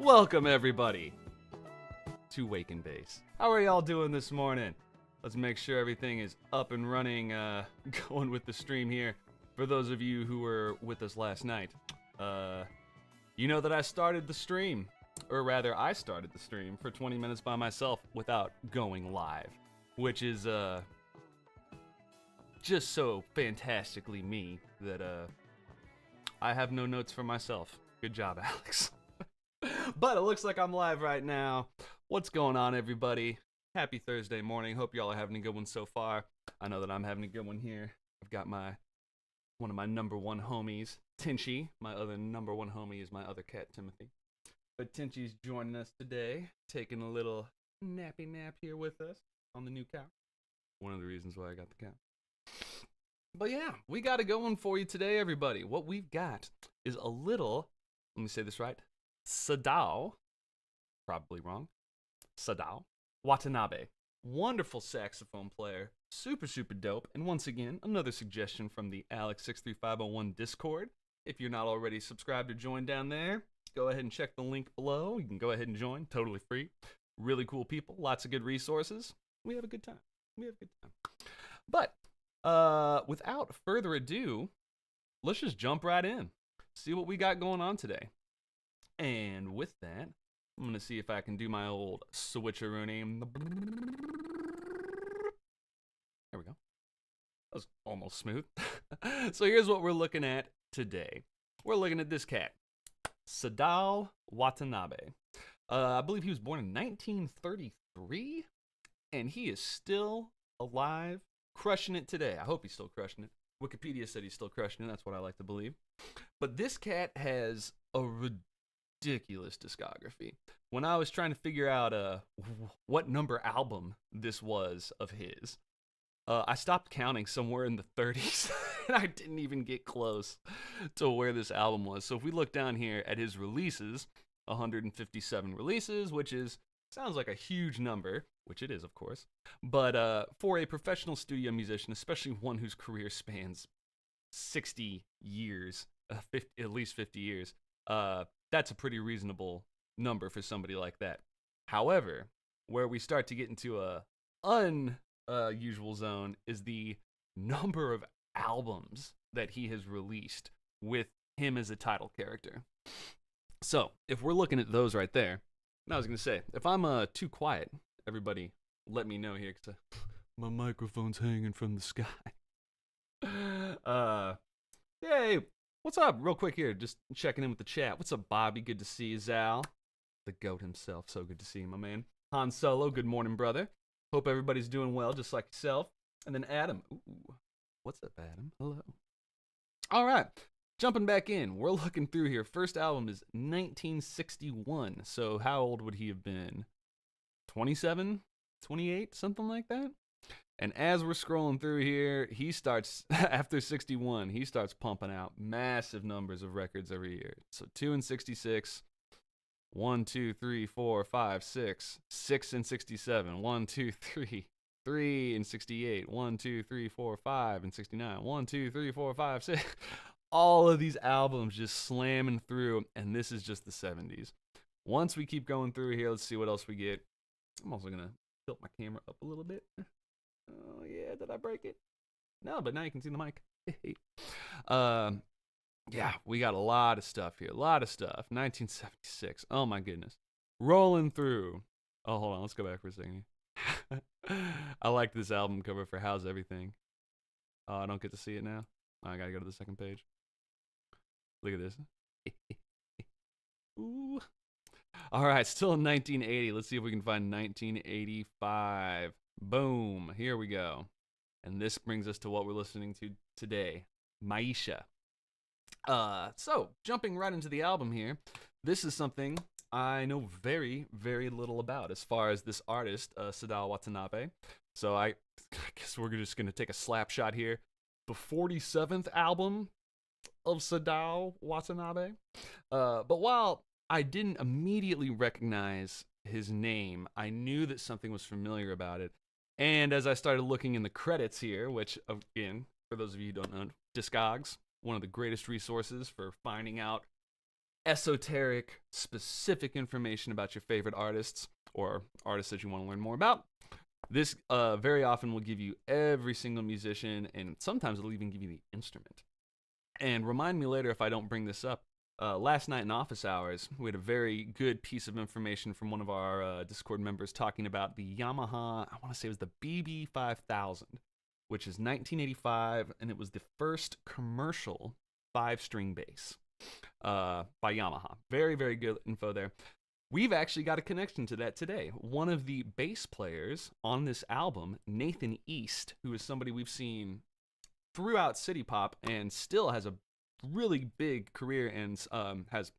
Welcome everybody to Wake and Base. How are y'all doing this morning? Let's make sure everything is up and running, going with the stream here. For those of you who were with us last night, you know that I started the stream, or rather I started the stream for 20 minutes by myself without going live, which is just so fantastically me that I have no notes for myself. Good job, Alex. But it looks like I'm live right now. What's going on, everybody? Happy Thursday morning. Hope y'all are having a good one so far. I know that I'm having a good one here. I've got one of my number one homies, Tinchy. My other number one homie is my other cat, Timothy. But Tinchy's joining us today, taking a little nappy nap here with us on the new couch. One of the reasons why I got the couch. But yeah, we got a good one for you today, everybody. What we've got is a little, let me say this right, Sadao, probably wrong, Sadao Watanabe. Wonderful saxophone player, super dope. And once again, another suggestion from the Alex63501 Discord. If you're not already subscribed or joined down there, go ahead and check the link below. You can go ahead and join, totally free. Really cool people, lots of good resources. We have a good time. But without further ado, let's just jump right in. See what we got going on today. And with that, I'm going to see if I can do my old switcheroonie. There we go. That was almost smooth. So here's what we're looking at today. We're looking at this cat, Sadao Watanabe. I believe he was born in 1933, and he is still alive, crushing it today. I hope he's still crushing it. Wikipedia said he's still crushing it. That's what I like to believe. But this cat has a ridiculous discography. When I was trying to figure out what number album this was of his, I stopped counting somewhere in the 30s, and I didn't even get close to where this album was. So if we look down here at his releases, 157 releases, which sounds like a huge number, which it is, of course. But for a professional studio musician, especially one whose career spans 60 years, at least 50 years, that's a pretty reasonable number for somebody like that. However, where we start to get into a unusual zone is the number of albums that he has released with him as a title character. So, if we're looking at those right there, I was going to say, if I'm too quiet, everybody let me know here, because my microphone's hanging from the sky. Hey, what's up? Real quick here, just checking in with the chat. What's up, Bobby? Good to see you, Zal. The GOAT himself, so good to see you, my man. Han Solo, good morning, brother. Hope everybody's doing well, just like yourself. And then Adam. Ooh, what's up, Adam? Hello. All right, jumping back in. We're looking through here. First album is 1961. So how old would he have been? 27? 28? Something like that? And as we're scrolling through here, he starts, after 61, he starts pumping out massive numbers of records every year. So 2 in 66, 1, 2, 3, 4, 5, 6, 6 in 67, 1, 2, 3, 3 in 68, 1, 2, 3, 4, 5 in 69, 1, 2, 3, 4, 5, 6. All of these albums just slamming through, and this is just the 70s. Once we keep going through here, let's see what else we get. I'm also going to tilt my camera up a little bit. Oh, yeah, did I break it? No, but now you can see the mic. Yeah, we got a lot of stuff here. A lot of stuff. 1976. Oh, my goodness. Rolling through. Oh, hold on. Let's go back for a second. I like this album cover for How's Everything. Oh, I don't get to see it now. Oh, I got to go to the second page. Look at this. Ooh. All right, still in 1980. Let's see if we can find 1985. Boom, here we go. And this brings us to what we're listening to today, Maisha. So, jumping right into the album here, this is something I know very, very little about as far as this artist, Sadao Watanabe. So I guess we're just going to take a slap shot here. The 47th album of Sadao Watanabe. But while I didn't immediately recognize his name, I knew that something was familiar about it. And as I started looking in the credits here, which, again, for those of you who don't know, Discogs, one of the greatest resources for finding out esoteric, specific information about your favorite artists or artists that you want to learn more about. This very often will give you every single musician, and sometimes it'll even give you the instrument. And remind me later if I don't bring this up. Last night in office hours, we had a very good piece of information from one of our Discord members talking about the Yamaha, I want to say it was the BB5000, which is 1985, and it was the first commercial 5-string bass by Yamaha. Very, very good info there. We've actually got a connection to that today. One of the bass players on this album, Nathan East, who is somebody we've seen throughout citypop and still has a really big career and has a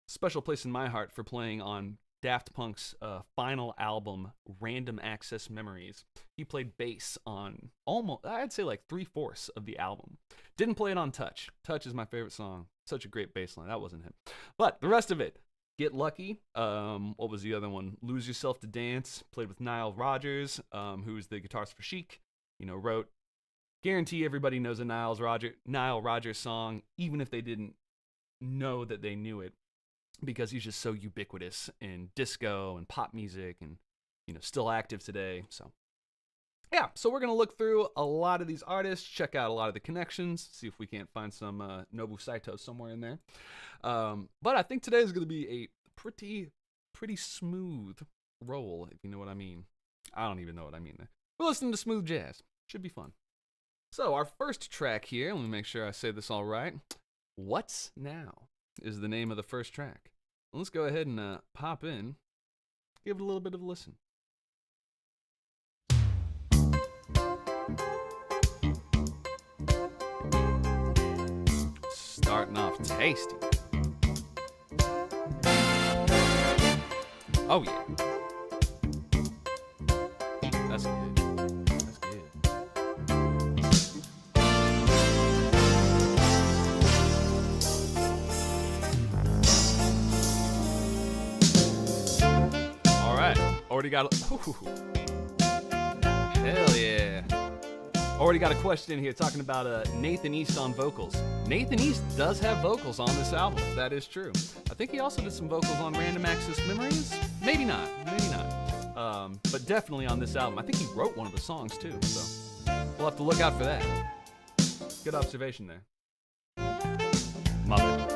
special place in my heart for playing on Daft Punk's final album, Random Access Memories. He played bass on almost, I'd say like 3/4 of the album. Didn't play it on Touch. Touch is my favorite song. Such a great bass line. That wasn't him. But the rest of it, Get Lucky. What was the other one? Lose Yourself to Dance. Played with Nile Rodgers, who's the guitarist for Chic. Wrote, guarantee everybody knows a Nile Rodgers song, even if they didn't know that they knew it, because he's just so ubiquitous in disco and pop music and, still active today. So, yeah. So we're going to look through a lot of these artists, check out a lot of the connections, see if we can't find some Nobu Saito somewhere in there. But I think today is going to be a pretty smooth roll, if you know what I mean. I don't even know what I mean there. We're listening to smooth jazz. Should be fun. So our first track here, let me make sure I say this all right. What's Now is the name of the first track. Let's go ahead and pop in, give it a little bit of a listen. Starting off tasty. Oh yeah. That's good. That's good. All right. Already got a... Ooh. Hell yeah. Already got a question here talking about Nathan East on vocals. Nathan East does have vocals on this album. That is true. I think he also did some vocals on Random Access Memories. Maybe not. But definitely on this album. I think he wrote one of the songs too. So we'll have to look out for that. Good observation there. My bad.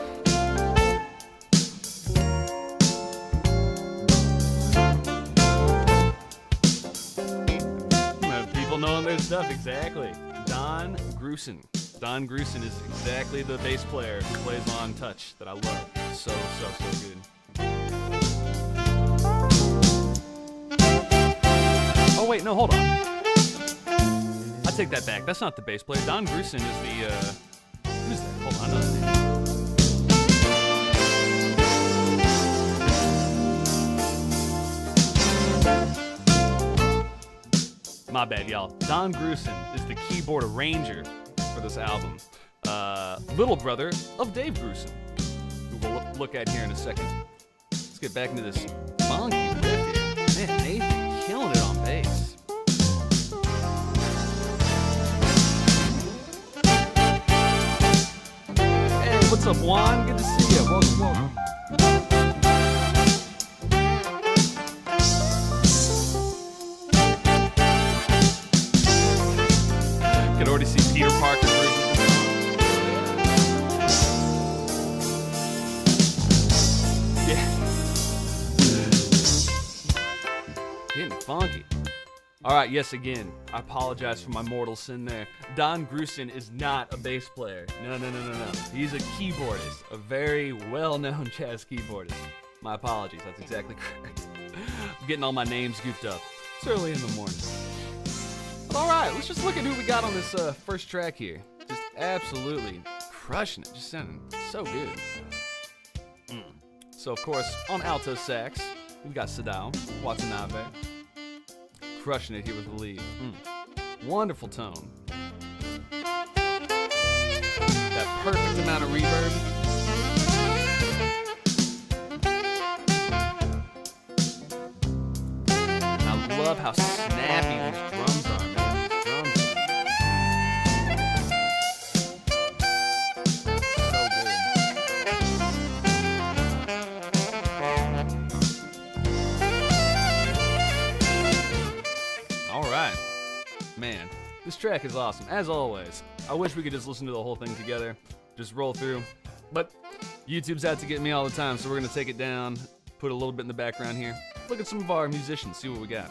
People knowing their stuff, exactly. Don Grusin. Don Grusin is exactly the bass player who plays on Touch that I love. So good. Oh wait, no, hold on. I take that back. That's not the bass player. Don Grusin is the, who's that? Hold on, I know his name. My bad, y'all. Don Grusin is the keyboard arranger for this album. Little brother of Dave Grusin, who we'll look at here in a second. Let's get back into this funky riff here. Man, Nathan killing it on bass. Hey, what's up, Juan? Good to see you. Welcome. Can already see Peter Parker. Yeah. Getting funky. All right, yes, again, I apologize for my mortal sin there. Don Grusin is not a bass player. No. He's a keyboardist, a very well-known jazz keyboardist. My apologies, that's exactly correct. I'm getting all my names goofed up. It's early in the morning. All right, let's just look at who we got on this first track here. Just absolutely crushing it. Just sounding so good. So, of course, on alto sax, we got Sadao Watanabe. Crushing it here with the lead. Wonderful tone. That perfect amount of reverb. I love how snappy these drums are, man. So good. This track is awesome, as always. I wish we could just listen to the whole thing together, just roll through. But YouTube's out to get me all the time, so we're gonna take it down, put a little bit in the background here. Look at some of our musicians, see what we got.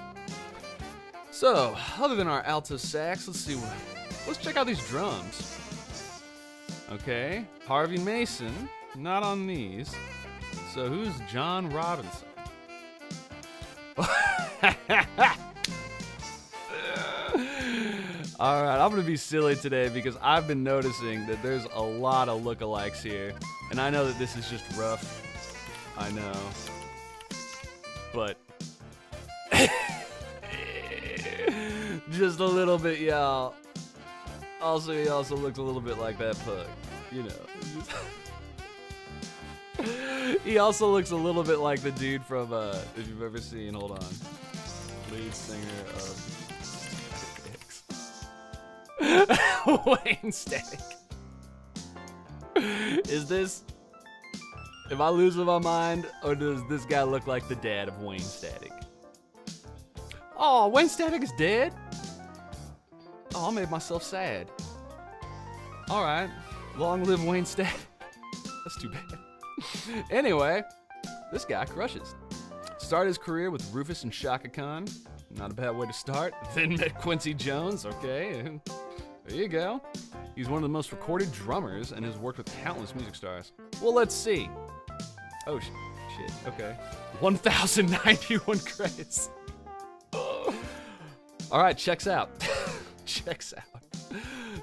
So, other than our alto sax, let's check out these drums. Okay, Harvey Mason, not on these. So who's John Robinson? Alright, I'm gonna be silly today because I've been noticing that there's a lot of lookalikes here. And I know that this is just rough. I know. But just a little bit, y'all. Also, he also looks a little bit like that pug. You know. He also looks a little bit like the dude from, if you've ever seen, hold on, lead singer of Wayne Static. Is this, am I losing my mind, or does this guy look like the dad of Wayne Static? Oh, Wayne Static is dead? Oh, I made myself sad. Alright, long live Wayne Static. That's too bad. Anyway, this guy crushes. Started his career with Rufus and Shaka Khan. Not a bad way to start. Then met Quincy Jones, okay. There you go. He's one of the most recorded drummers and has worked with countless music stars. Well, let's see. Oh, shit, okay. 1,091 credits. Alright, checks out. Checks out.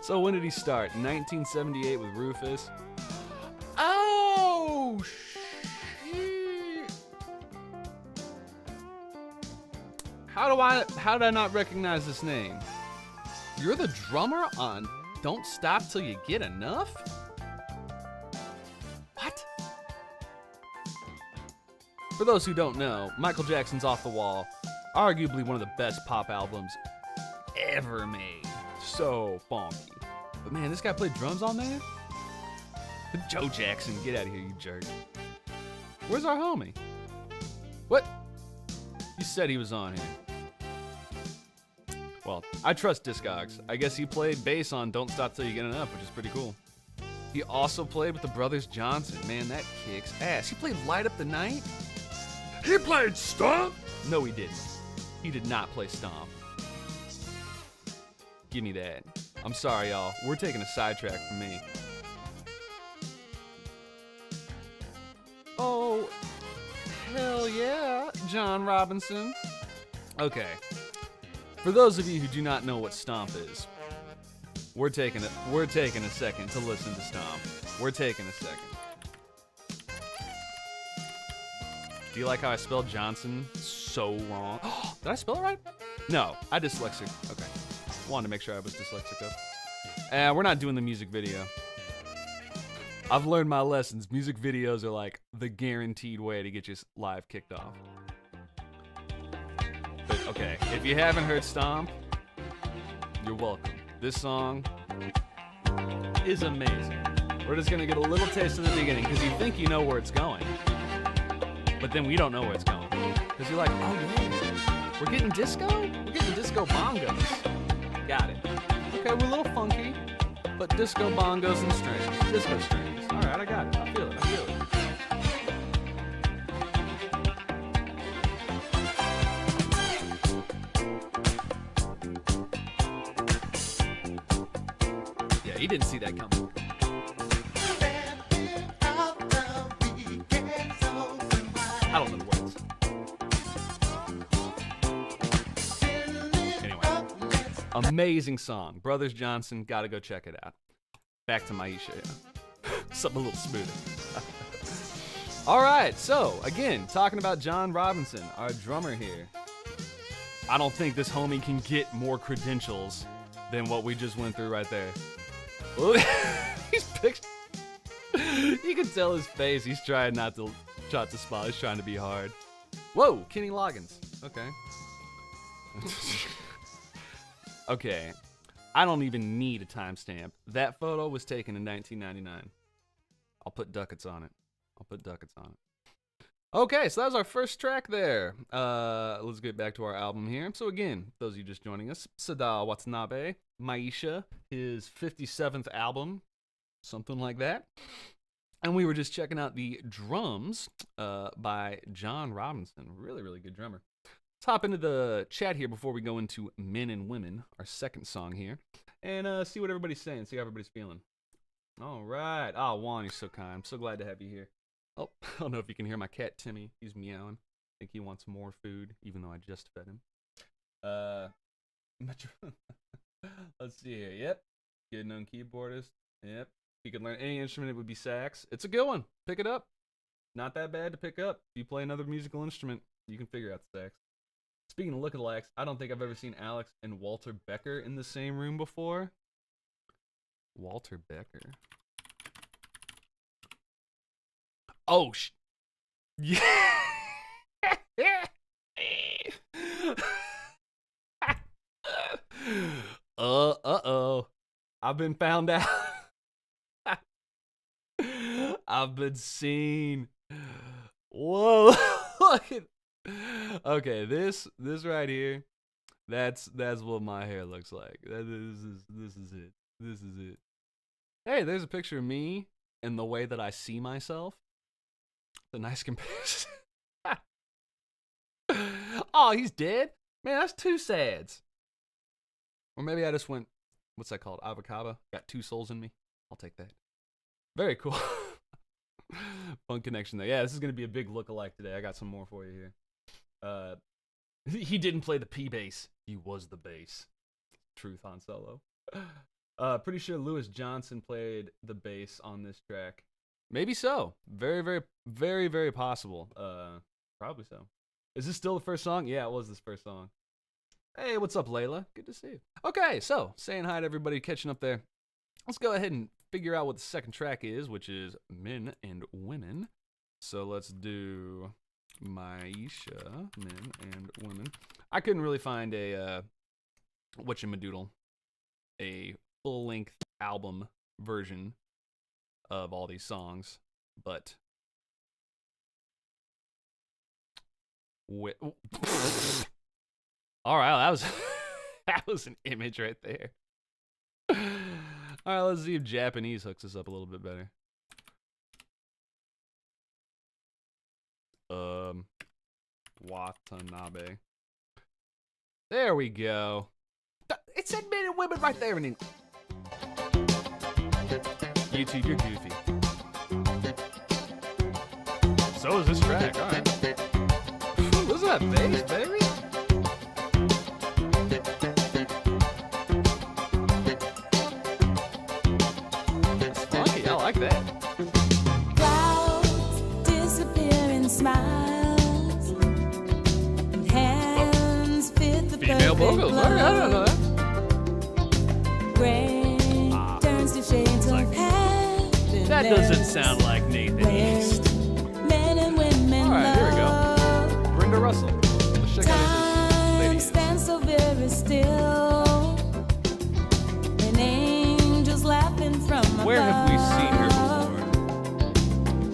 So when did he start? 1978 with Rufus. Oh, shit. How did I not recognize this name? You're the drummer on Don't Stop Till You Get Enough? What? For those who don't know, Michael Jackson's Off the Wall, arguably one of the best pop albums ever made. So funky. But man, this guy played drums on there? Joe Jackson, get out of here, you jerk. Where's our homie? What? You said he was on here. Well, I trust Discogs. I guess he played bass on Don't Stop Till You Get Enough, which is pretty cool. He also played with the Brothers Johnson. Man, that kicks ass. He played Light Up the Night? He played Stomp? No, he didn't. He did not play Stomp. Give me that. I'm sorry, y'all. We're taking a sidetrack from me. Oh, hell yeah, John Robinson. Okay. For those of you who do not know what Stomp is, we're taking a second to listen to Stomp. We're taking a second. Do you like how I spelled Johnson so wrong? Did I spell it right? No, I dyslexic. Okay. Wanted to make sure I was dyslexic though. We're not doing the music video. I've learned my lessons. Music videos are like the guaranteed way to get you live kicked off. But okay, if you haven't heard Stomp, you're welcome. This song is amazing. We're just gonna get a little taste in the beginning because you think you know where it's going. But then we don't know where it's going. Because you're like, oh yeah, we're getting disco? We're getting disco bongos. Got it. Okay, we're a little funky, but disco bongos and strings. Disco strings. Alright, I got it. I feel it. I feel it. Yeah, he didn't see that coming. I don't know the words. Anyway, amazing song. Brothers Johnson, gotta go check it out. Back to Maisha. Something a little smoother. Alright, so, again, talking about John Robinson, our drummer here. I don't think this homie can get more credentials than what we just went through right there. He's pictured. You can tell his face, he's trying not to smile, he's trying to be hard. Whoa, Kenny Loggins. Okay. Okay. I don't even need a timestamp. That photo was taken in 1999. I'll put ducats on it. Okay, so that was our first track there. Let's get back to our album here. So again, those of you just joining us, Sadao Watanabe, Maisha, his 57th album, something like that. And we were just checking out the drums by John Robinson. Really, really good drummer. Let's hop into the chat here before we go into Men and Women, our second song here, and see what everybody's saying, see how everybody's feeling. All right. Oh, Juan, you're so kind. I'm so glad to have you here. Oh, I don't know if you can hear my cat, Timmy. He's meowing. I think he wants more food, even though I just fed him. Let's see here. Yep. Good known keyboardist. Yep. If you could learn any instrument, it would be sax. It's a good one. Pick it up. Not that bad to pick up. If you play another musical instrument, you can figure out the sax. Speaking of lookalikes, I don't think I've ever seen Alex and Walter Becker in the same room before. Walter Becker. Oh, yeah. Uh-oh. I've been found out. I've been seen. Whoa. Okay, this right here, that's what my hair looks like. This is it. This is it. Hey, there's a picture of me and the way that I see myself. It's a nice comparison. Oh, he's dead? Man, that's two sads. Or maybe I just went, what's that called? Avocado? Got two souls in me? I'll take that. Very cool. Fun connection there. Yeah, this is going to be a big lookalike today. I got some more for you here. He didn't play the P bass. He was the bass. Truth, Han Solo. Pretty sure Louis Johnson played the bass on this track. Maybe so. Very, very, very, very possible. Probably so. Is this still the first song? Yeah, it was this first song. Hey, what's up, Layla? Good to see you. Okay, so saying hi to everybody catching up there. Let's go ahead and figure out what the second track is, which is Men and Women. So let's do Maisha, Men and Women. I couldn't really find a whatchamadoodle, a full-length album version of all these songs, but all right, that was an image right there. All right, let's see if Japanese hooks us up a little bit better. Watanabe. There we go. It said Men and Women right there. YouTube, you're goofy. So is this track. All right. Listen to that bass, baby. That's funky. I like that. Clouds disappear in smiles, and hands fit the Female vocals. I don't know that. Gray turns to shades of happiness. That doesn't sound like Nathan East. Men and women. All right, here we go. Brenda Russell. Let's check out who this lady is. Stands so very still, and angels laughing from above. Where have we seen her before?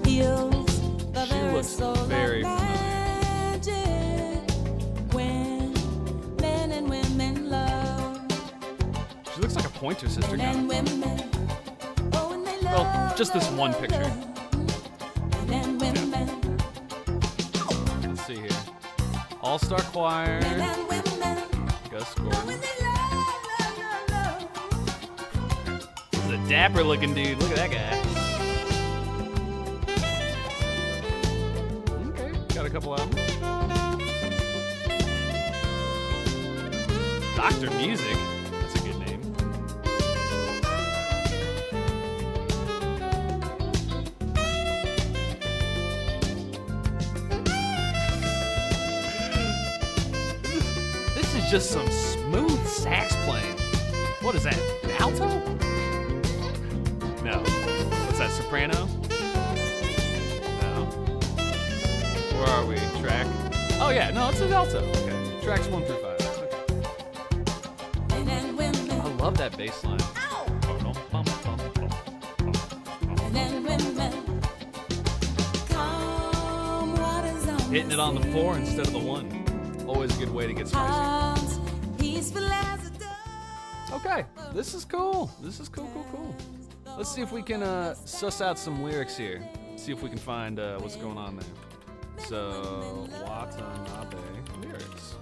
Heals the She very looks soul very of familiar. magic when men and women love. She looks like a Pointer Sister Men and kind of. women, oh, when they Well, love, just this one love, picture. love. Men and women, Let's see here. All-Star Choir. men and women, Gus oh, when Gordon. they love. This is a dapper looking dude. Look at that guy. Okay, got a couple albums. Dr. Music. That's a good name. This is just some smooth sax playing. What is that? An alto? No. What's that, soprano? No. Where are we? Track? Oh yeah, no, it's an alto. Okay. Tracks 1 through 5. Okay. Men and women, I love that bass line. men and women, calm waters on Hitting it on the 4 instead of the 1. Always a good way to get spicy. arms, peaceful as a dove. Okay, this is cool. This is cool, cool, cool. Let's see if we can suss out some lyrics here. See if we can find what's going on there. So, Watanabe lyrics.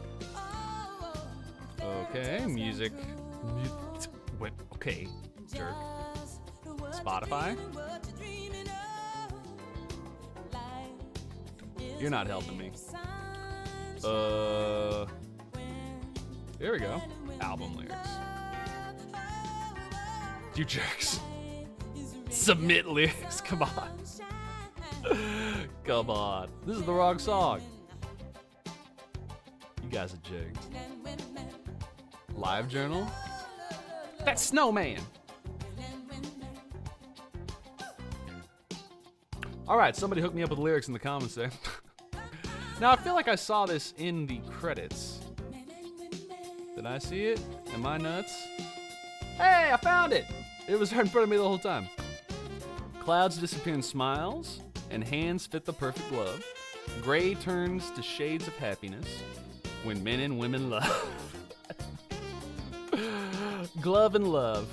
Okay, music. Wait, okay, jerk. Spotify? You're not helping me. Here we go. Album lyrics. You jerks. Submit lyrics, come on. Come on. This is the wrong song. You guys are jerks. Live journal? That's Snowman. Alright, somebody hooked me up with lyrics in the comments there. Now, I feel like I saw this in the credits. Did I see it? Am I nuts? Hey, I found it! It was right in front of me the whole time. Clouds disappear in smiles, and hands fit the perfect glove. Gray turns to shades of happiness when men and women love. Glove and love.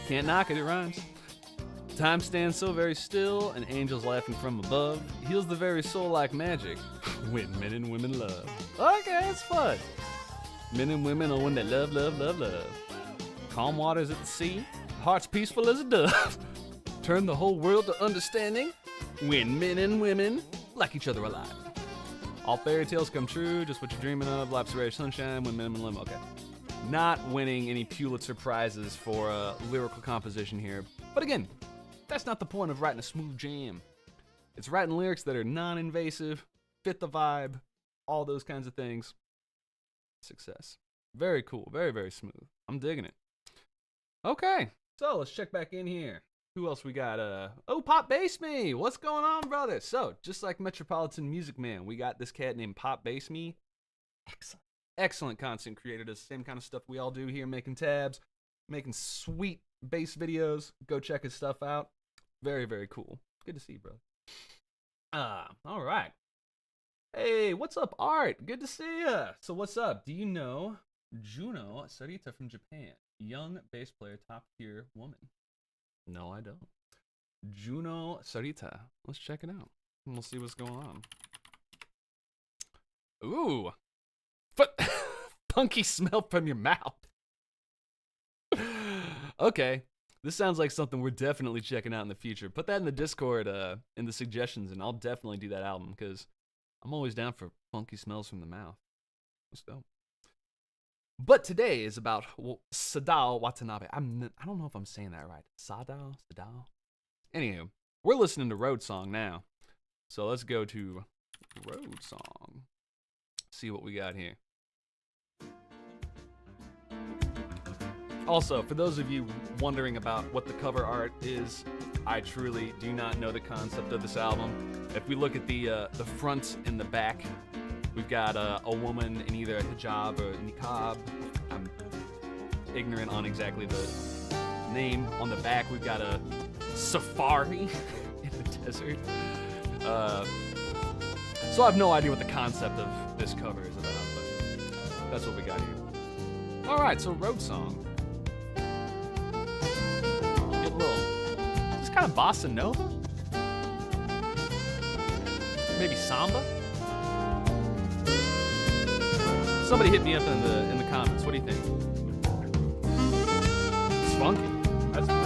Can't knock it, it rhymes. Time stands so very still, and angels laughing from above. Heals the very soul like magic when men and women love. Okay, it's fun. Men and women are when they love, love, love, love. Calm waters at the sea, hearts peaceful as a dove. Turn the whole world to understanding when men and women like each other alive. All fairy tales come true, just what you're dreaming of. Life's a ray of sunshine when men and women. Okay. Not winning any Pulitzer Prizes for lyrical composition here. But again, that's not the point of writing a smooth jam. It's writing lyrics that are non-invasive, fit the vibe, all those kinds of things. Success. Very cool. Very, very smooth. I'm digging it. Okay, so let's check back in here. Who else we got? Oh, Pop Bass Me. What's going on, brother? So, just like Metropolitan Music Man, we got this cat named Pop Bass Me. Excellent content creator. Does the same kind of stuff we all do here, making tabs, making sweet bass videos. Go check his stuff out. Very, very cool. Good to see you, brother. All right. Hey, what's up, Art? Good to see ya. So what's up? Do you know Juno Sarita from Japan? Young bass player, top tier woman. No, I don't. Juno Sarita. Let's check it out. And we'll see what's going on. Ooh. Punky smell from your mouth. Okay. This sounds like something we're definitely checking out in the future. Put that in the Discord, in the suggestions, and I'll definitely do that album, because I'm always down for funky smells from the mouth. Let's go. But today is about Sadao Watanabe. I don't know if I'm saying that right. Sadao? Anywho, we're listening to Road Song now. So let's go to Road Song. See what we got here. Also, for those of you wondering about what the cover art is, I truly do not know the concept of this album. If we look at the front and the back, we've got a woman in either a hijab or a niqab. I'm ignorant on exactly the name. On the back, we've got a safari in the desert. So I have no idea what the concept of this cover is about, but that's what we got here. All right, so Road Song. Get a little, is this kind of bossa nova? Maybe samba? Somebody hit me up in the comments. What do you think? It's funky. That's the thing.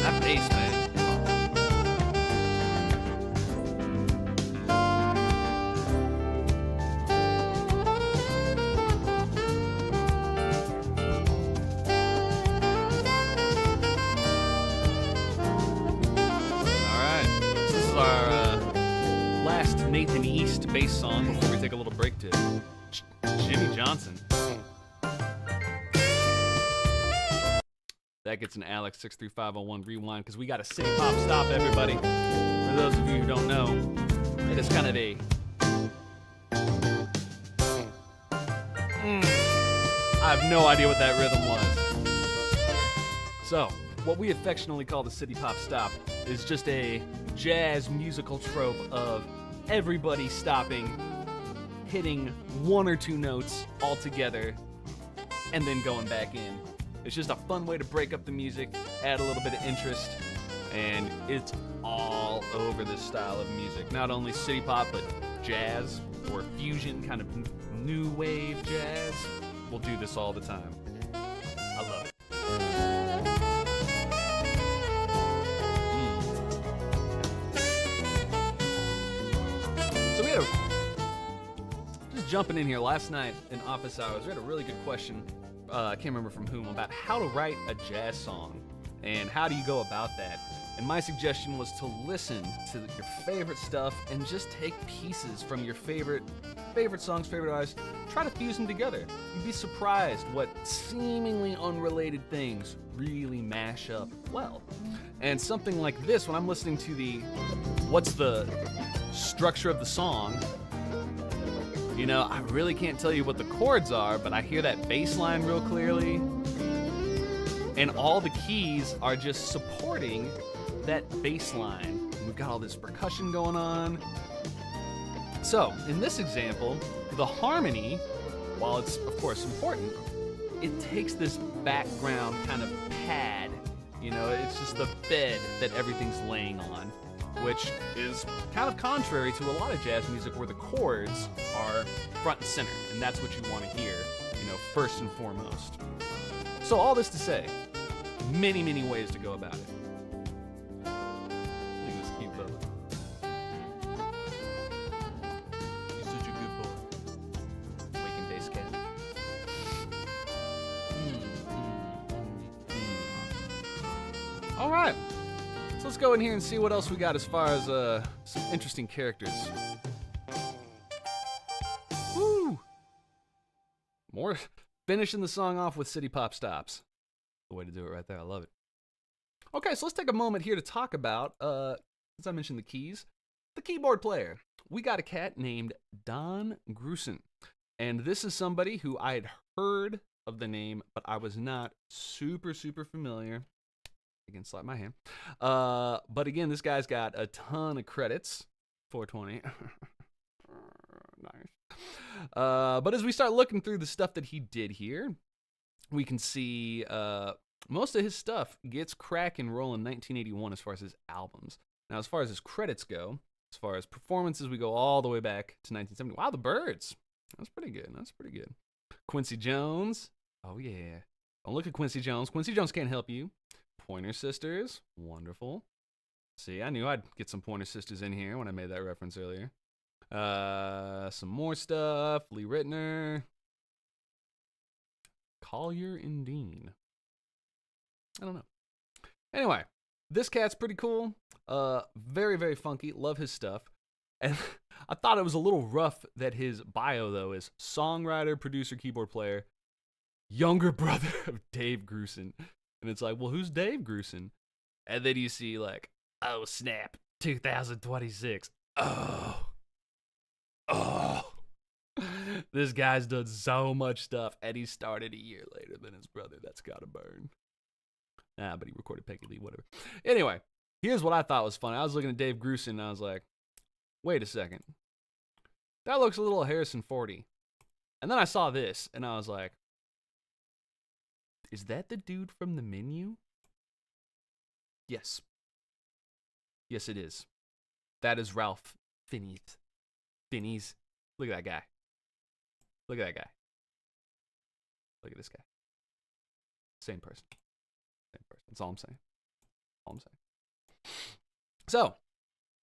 That bass, man. Nathan East bass song before we take a little break to Jimmy Johnson. That gets an Alex 63501 rewind because we got a city pop stop, everybody. For those of you who don't know, it is kind of a I have no idea what that rhythm was. So, what we affectionately call the city pop stop is just a jazz musical trope of everybody stopping, hitting one or two notes all together, and then going back in. It's just a fun way to break up the music, add a little bit of interest, and it's all over this style of music. Not only city pop, but jazz or fusion, kind of new wave jazz. We'll do this all the time. I love it. So we had just jumping in here last night in office hours, we had a really good question. I can't remember from whom, about how to write a jazz song and how do you go about that. And my suggestion was to listen to your favorite stuff and just take pieces from your favorite songs, favorite artists, try to fuse them together. You'd be surprised what seemingly unrelated things really mash up well. And something like this, when I'm listening to what's the structure of the song, you know, I really can't tell you what the chords are, but I hear that bass line real clearly. And all the keys are just supporting that bass line. We've got all this percussion going on. So, in this example, the harmony, while it's of course important, it takes this background kind of pad. You know, it's just the bed that everything's laying on, which is kind of contrary to a lot of jazz music where the chords are front and center, and that's what you want to hear, you know, first and foremost. So all this to say, many, many ways to go about it. Look at this cute fella. He's such a good boy. Waking bass cat. All right. So let's go in here and see what else we got as far as some interesting characters. Woo! More finishing the song off with city pop stops. The way to do it right there. I love it. Okay, so let's take a moment here to talk about, as I mentioned the keys, the keyboard player. We got a cat named Don Grusin. And this is somebody who I had heard of the name, but I was not super familiar. Again, slap my hand. But again, this guy's got a ton of credits. 420. Nice. But as we start looking through the stuff that he did here, we can see most of his stuff gets crack and roll in 1981 as far as his albums. Now, as far as his credits go, as far as performances, we go all the way back to 1970. Wow, the Byrds. That's pretty good. That's pretty good. Quincy Jones. Oh, yeah. Don't look at Quincy Jones. Quincy Jones can't help you. Pointer Sisters. Wonderful. See, I knew I'd get some Pointer Sisters in here when I made that reference earlier. Some more stuff. Lee Ritenour. Collier and Dean. I don't know. Anyway, this cat's pretty cool. Very funky. Love his stuff. And I thought it was a little rough that his bio, though, is songwriter, producer, keyboard player, younger brother of Dave Grusin. And it's like, well, who's Dave Grusin? And then you see, like, oh, snap, 2026. Oh. This guy's done so much stuff, and he started a year later than his brother. That's gotta burn. But he recorded Peggy Lee, whatever. Anyway, here's what I thought was funny. I was looking at Dave Grusin, and I was like, wait a second. That looks a little Harrison Fordy. And then I saw this, and I was like, is that the dude from The Menu? Yes. Yes, it is. That is Ralph Fiennes. Look at that guy. Look at that guy. Look at this guy. Same person. That's all I'm saying. So,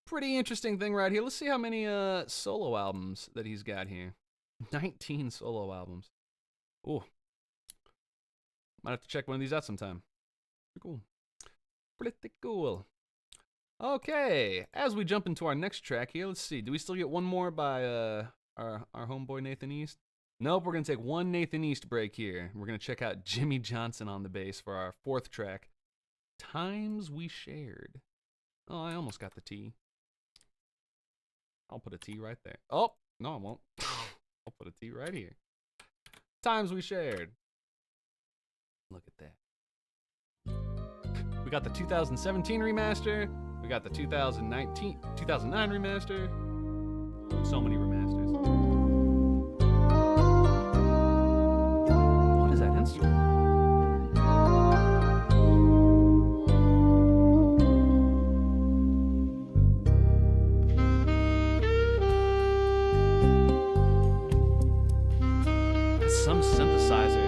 pretty interesting thing right here. Let's see how many solo albums that he's got here. 19 solo albums. Ooh. Might have to check one of these out sometime. Pretty cool. Okay, as we jump into our next track here, let's see. Do we still get one more by our homeboy Nathan East? Nope, we're going to take one Nathan East break here. We're going to check out Jimmy Johnson on the bass for our fourth track, Times We Shared. Oh, I almost got the T. I'll put a T right there. Oh, no, I won't. I'll put a T right here. Times We Shared. Look at that. got the 2017 remaster. We got the 2009 remaster. So many remasters. What is that instrument? It's some synthesizer.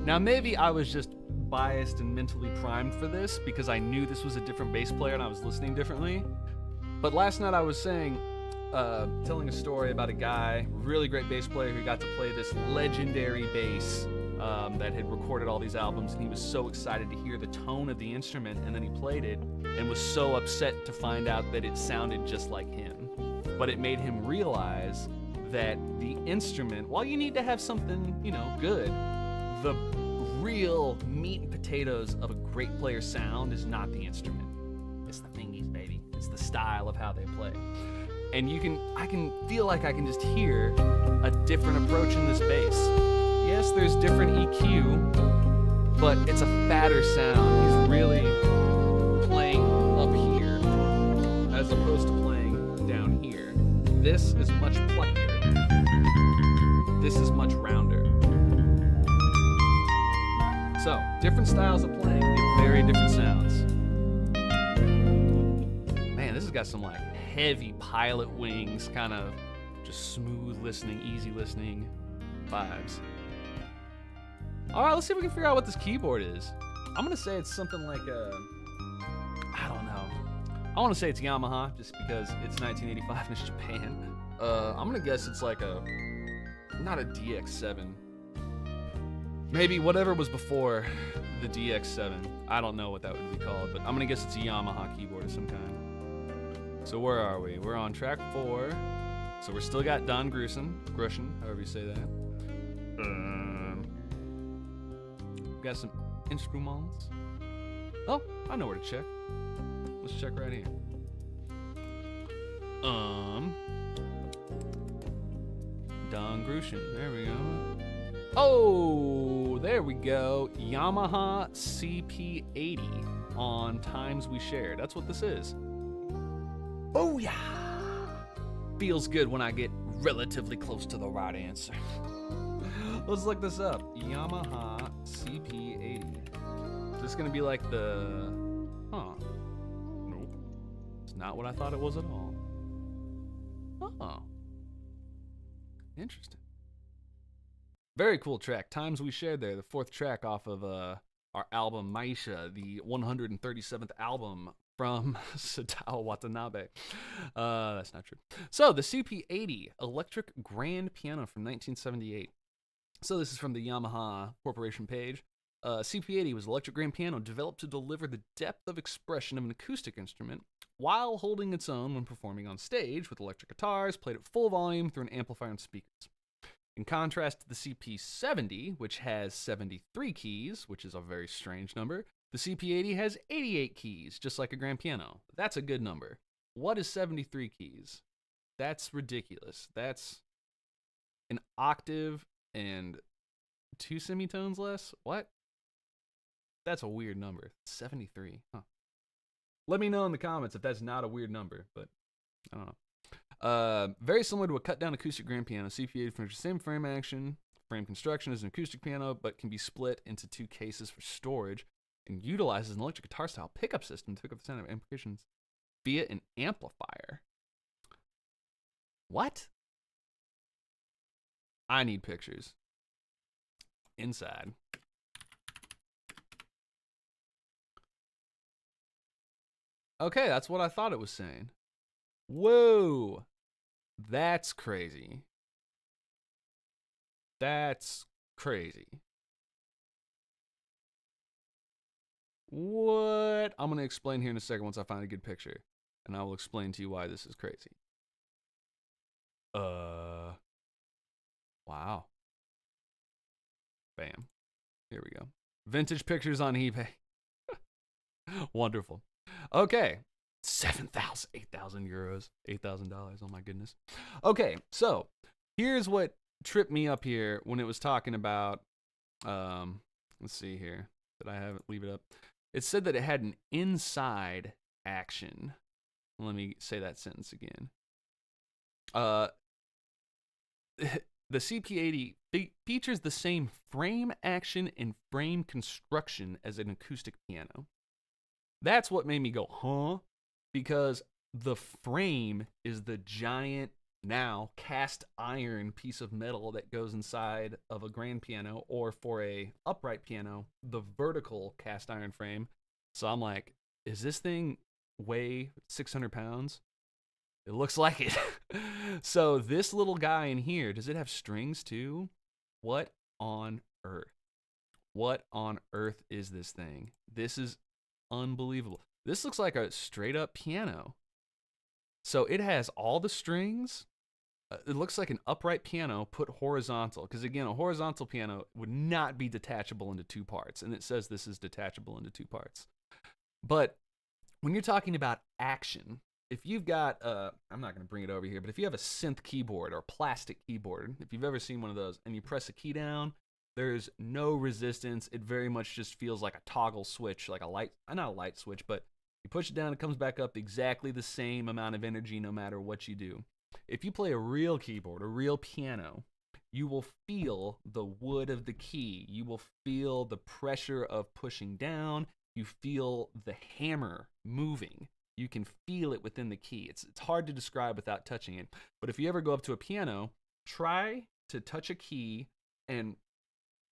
Now maybe I was just biased and mentally primed for this because I knew this was a different bass player and I was listening differently. But last night I was telling a story about a guy, really great bass player who got to play this legendary bass that had recorded all these albums, and he was so excited to hear the tone of the instrument, and then he played it and was so upset to find out that it sounded just like him. But it made him realize that the instrument, while you need to have something, good, the real meat and potatoes of a great player's sound is not the instrument. It's the thingies, baby. It's the style of how they play. And I can feel like I can just hear a different approach in this bass. Yes, there's different EQ, but it's a fatter sound. He's really playing up here as opposed to playing down here. This is much pluckier. This is much rounder. So, different styles of playing give very different sounds. Man, this has got some like heavy pilot wings, kind of just smooth listening, easy listening vibes. All right, let's see if we can figure out what this keyboard is. I'm gonna say it's something like I don't know. I want to say it's Yamaha just because it's 1985 and it's Japan. I'm gonna guess it's like not a DX7. Maybe whatever was before the DX7. I don't know what that would be called, but I'm gonna guess it's a Yamaha keyboard of some kind. So where are we? We're on track 4. So we're still got Don Grusin, however you say that. We got some instruments. Oh, I know where to check. Let's check right here. Don Grusin. There we go. Oh, there we go. Yamaha CP80 on Times We Shared. That's what this is. Oh yeah. Feels good when I get relatively close to the right answer. Let's look this up. Yamaha CP80. Is this gonna be like the... Nope. It's not what I thought it was at all. Oh. Interesting. Very cool track. Times We Shared there. The 4th track off of our album Maisha, the 137th album from Sadao Watanabe. That's not true. So the CP80 electric grand piano from 1978. So this is from the Yamaha Corporation page. CP80 was an electric grand piano developed to deliver the depth of expression of an acoustic instrument while holding its own when performing on stage with electric guitars played at full volume through an amplifier and speakers. In contrast to the CP70, which has 73 keys, which is a very strange number, the CP80 has 88 keys, just like a grand piano. That's a good number. What is 73 keys? That's ridiculous. That's an octave and 2 semitones less? What? That's a weird number. 73. Huh. Let me know in the comments if that's not a weird number, but I don't know. Very similar to a cut-down acoustic grand piano, CP80 features the same frame construction as an acoustic piano, but can be split into 2 cases for storage and utilizes an electric guitar-style pickup system to pick up the sound of amplifications via an amplifier. What? I need pictures. Inside. Okay, that's what I thought it was saying. Whoa. That's crazy. That's crazy. What? I'm going to explain here in a second once I find a good picture. And I will explain to you why this is crazy. Wow. Bam. Here we go. Vintage pictures on eBay. Wonderful. Okay. 7,000, 8,000 euros, $8,000. Oh my goodness. Okay, so Here's what tripped me up here when it was talking about. Let's see here. Did I have it? Leave it up. It said that it had an inside action. Let me say that sentence again. The CP80 features the same frame action and frame construction as an acoustic piano. That's what made me go, huh? Because the frame is the giant, now cast iron piece of metal that goes inside of a grand piano, or for a upright piano, the vertical cast iron frame. So I'm like, is this thing weigh 600 pounds? It looks like it. So this little guy in here, does it have strings too? What on earth? What on earth is this thing? This is unbelievable. This looks like a straight up piano. So it has all the strings. It looks like an upright piano put horizontal. Because again, a horizontal piano would not be detachable into two parts. And it says this is detachable into two parts. But when you're talking about action, if you've got, I'm not going to bring it over here, but if you have a synth keyboard or plastic keyboard, if you've ever seen one of those, and you press a key down, there's no resistance. It very much just feels like a toggle switch, like a light, not a light switch, but you push it down, it comes back up exactly the same amount of energy no matter what you do. If you play a real keyboard, a real piano, you will feel the wood of the key. You will feel the pressure of pushing down. You feel the hammer moving. You can feel it within the key. It's hard to describe without touching it. But if you ever go up to a piano, try to touch a key and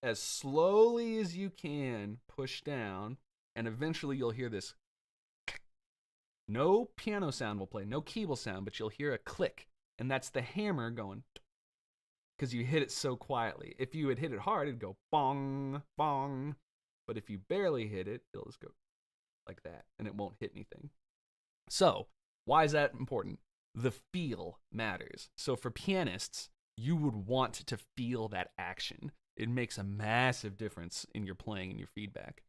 as slowly as you can push down, and eventually you'll hear this. No piano sound will play, no key will sound, but you'll hear a click, and that's the hammer going, because you hit it so quietly. If you had hit it hard, it'd go bong, bong. But if you barely hit it, it'll just go like that, and it won't hit anything. So, why is that important? The feel matters. So for pianists, you would want to feel that action. It makes a massive difference in your playing and your feedback.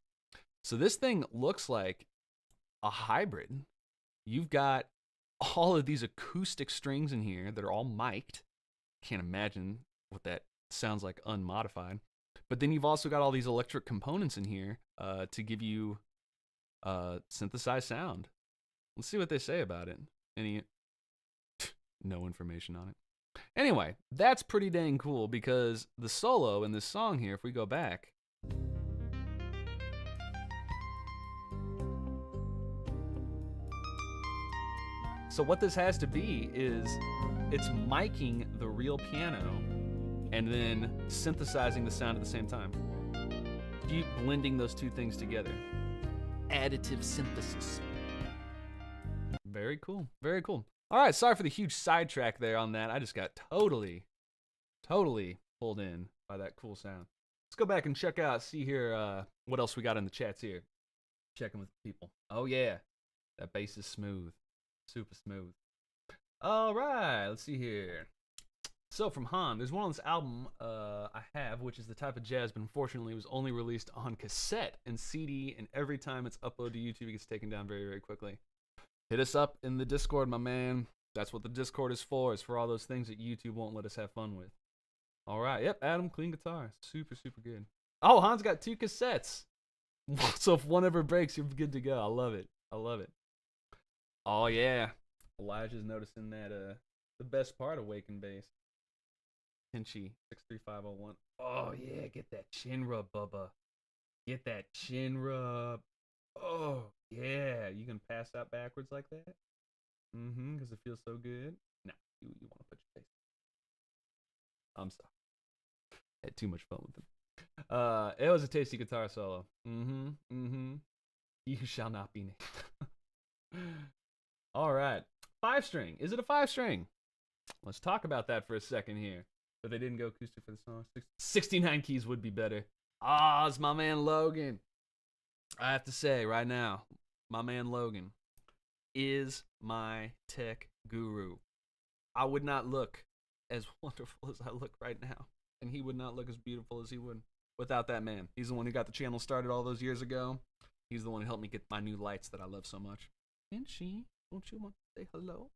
So this thing looks like a hybrid. You've got all of these acoustic strings in here that are all mic'd. Can't imagine what that sounds like unmodified. But then you've also got all these electric components in here to give you synthesized sound. Let's see what they say about it. No information on it. Anyway, that's pretty dang cool because the solo in this song here, if we go back, so what this has to be is it's miking the real piano and then synthesizing the sound at the same time. Keep blending those two things together. Additive synthesis. Very cool. Very cool. All right, sorry for the huge sidetrack there on that. I just got totally pulled in by that cool sound. Let's go back and check out, see here what else we got in the chats here. Checking with people. Oh, yeah. That bass is smooth. Super smooth. All right, let's see here. So from Han, there's one on this album I have, which is the type of jazz, but unfortunately it was only released on cassette and CD, and every time it's uploaded to YouTube, it gets taken down very, very quickly. Hit us up in the Discord, my man. That's what the Discord is for all those things that YouTube won't let us have fun with. All right, yep, Adam, clean guitar. Super, super good. Oh, Han's got 2 cassettes. So if one ever breaks, you're good to go. I love it. I love it. Oh, yeah. Elijah's noticing that the best part of Wake and Bass. Pinchy 63501. Oh, yeah, get that chin rub, Bubba. Get that chin rub. Oh, yeah. You can pass out backwards like that? Mm-hmm, because it feels so good. No, you want to put your face. I'm sorry. I had too much fun with it. It was a tasty guitar solo. Mm-hmm. You shall not be named. All right. 5-string. Is it a 5-string? Let's talk about that for a second here. But they didn't go acoustic for the song. 69 keys would be better. Ah, it's my man Logan. I have to say right now, my man Logan is my tech guru. I would not look as wonderful as I look right now, and he would not look as beautiful as he would without that man. He's the one who got the channel started all those years ago. He's the one who helped me get my new lights that I love so much. And she, don't you want to say hello?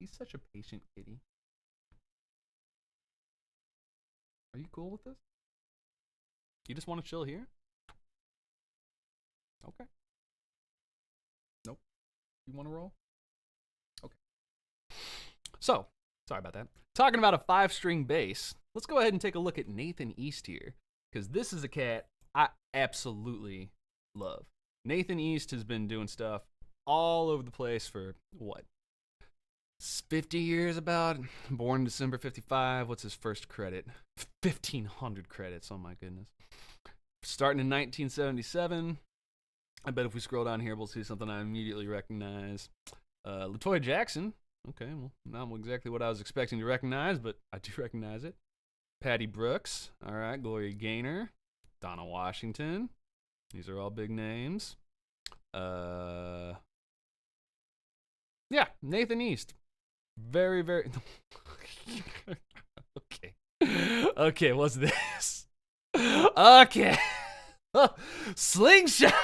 He's such a patient kitty. Are you cool with this? You just want to chill here? Okay. Nope. You want to roll? Okay. So, sorry about that. Talking about a 5-string bass, let's go ahead and take a look at Nathan East here, because this is a cat I absolutely love. Nathan East has been doing stuff all over the place for, what, 50 years about? Born December 55. What's his first credit? 1,500 credits. Oh, my goodness. Starting in 1977. I bet if we scroll down here, we'll see something I immediately recognize. LaToya Jackson. Okay, well, not exactly what I was expecting to recognize, but I do recognize it. Patty Brooks. All right, Gloria Gaynor. Donna Washington. These are all big names. Yeah, Nathan East. Very, very... Okay. Okay, what's this? Okay. Slingshot!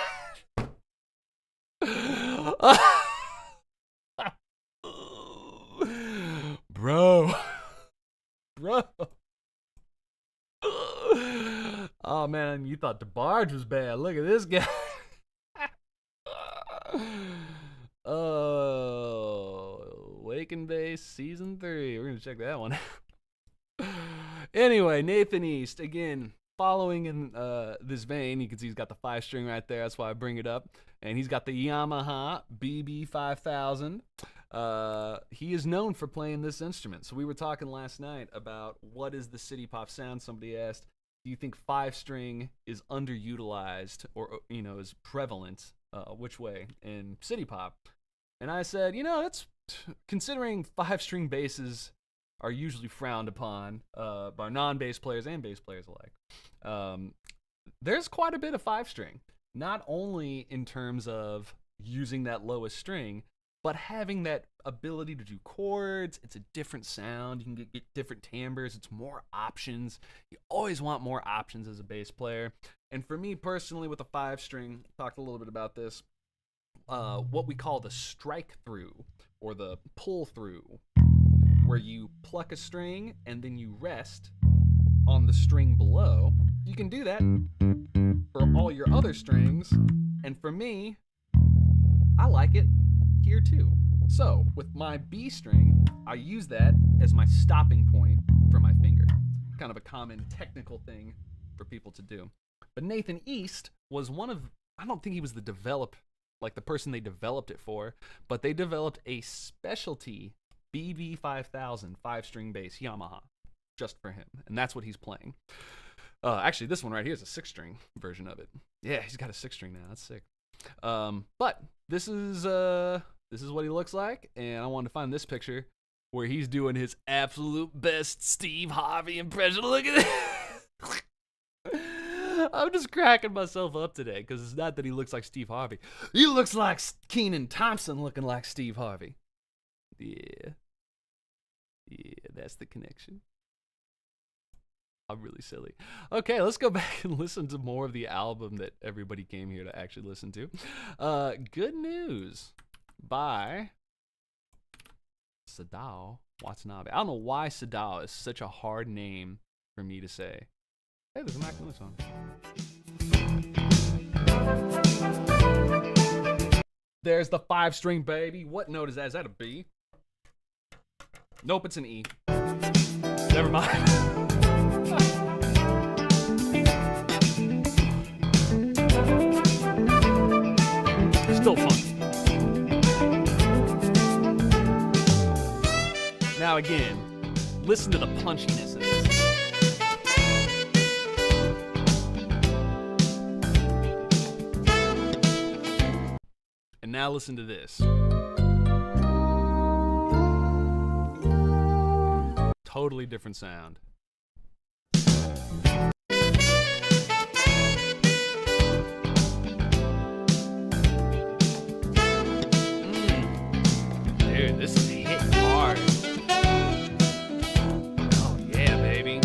Bro. Oh, man, you thought the barge was bad. Look at this guy. Oh, Wake and Bass Season 3. We're going to check that one out. Anyway, Nathan East, again, following in this vein. You can see he's got the 5-string right there. That's why I bring it up. And he's got the Yamaha BB5000. He is known for playing this instrument. So we were talking last night about what is the city pop sound. Somebody asked, do you think 5-string is underutilized or, you know, is prevalent? Which way in city pop? And I said, you know, that's considering 5-string basses are usually frowned upon by non-bass players and bass players alike. There's quite a bit of 5-string, not only in terms of using that lowest string, but having that ability to do chords. It's a different sound. You can get different timbres. It's more options. You always want more options as a bass player. And for me personally, with a 5-string, talked a little bit about this, what we call the strike through or the pull through, where you pluck a string and then you rest on the string below. You can do that for all your other strings. And for me, I like it here too. So with my B string, I use that as my stopping point for my finger. Kind of a common technical thing for people to do. But Nathan East was one of, I don't think he was the person they developed it for, but they developed a specialty BB5000 5-string bass Yamaha just for him. And that's what he's playing. Actually, this one right here is a 6-string version of it. Yeah, he's got a 6-string now. That's sick. But this is what he looks like, and I wanted to find this picture where he's doing his absolute best Steve Harvey impression. Look at this. I'm just cracking myself up today because it's not that he looks like Steve Harvey. He looks like Kenan Thompson looking like Steve Harvey. Yeah, that's the connection. I'm really silly. Okay, let's go back and listen to more of the album that everybody came here to actually listen to. Good News by Sadao Watanabe. I don't know why Sadao is such a hard name for me to say. Hey, there's a Mac Miller song. There's the 5-string, baby. What note is that? Is that a B? Nope, it's an E. Never mind. Still fun. Now again, listen to the punchiness of this. And now listen to this. Totally different sound. Dude, this is hitting hard. Oh yeah, baby.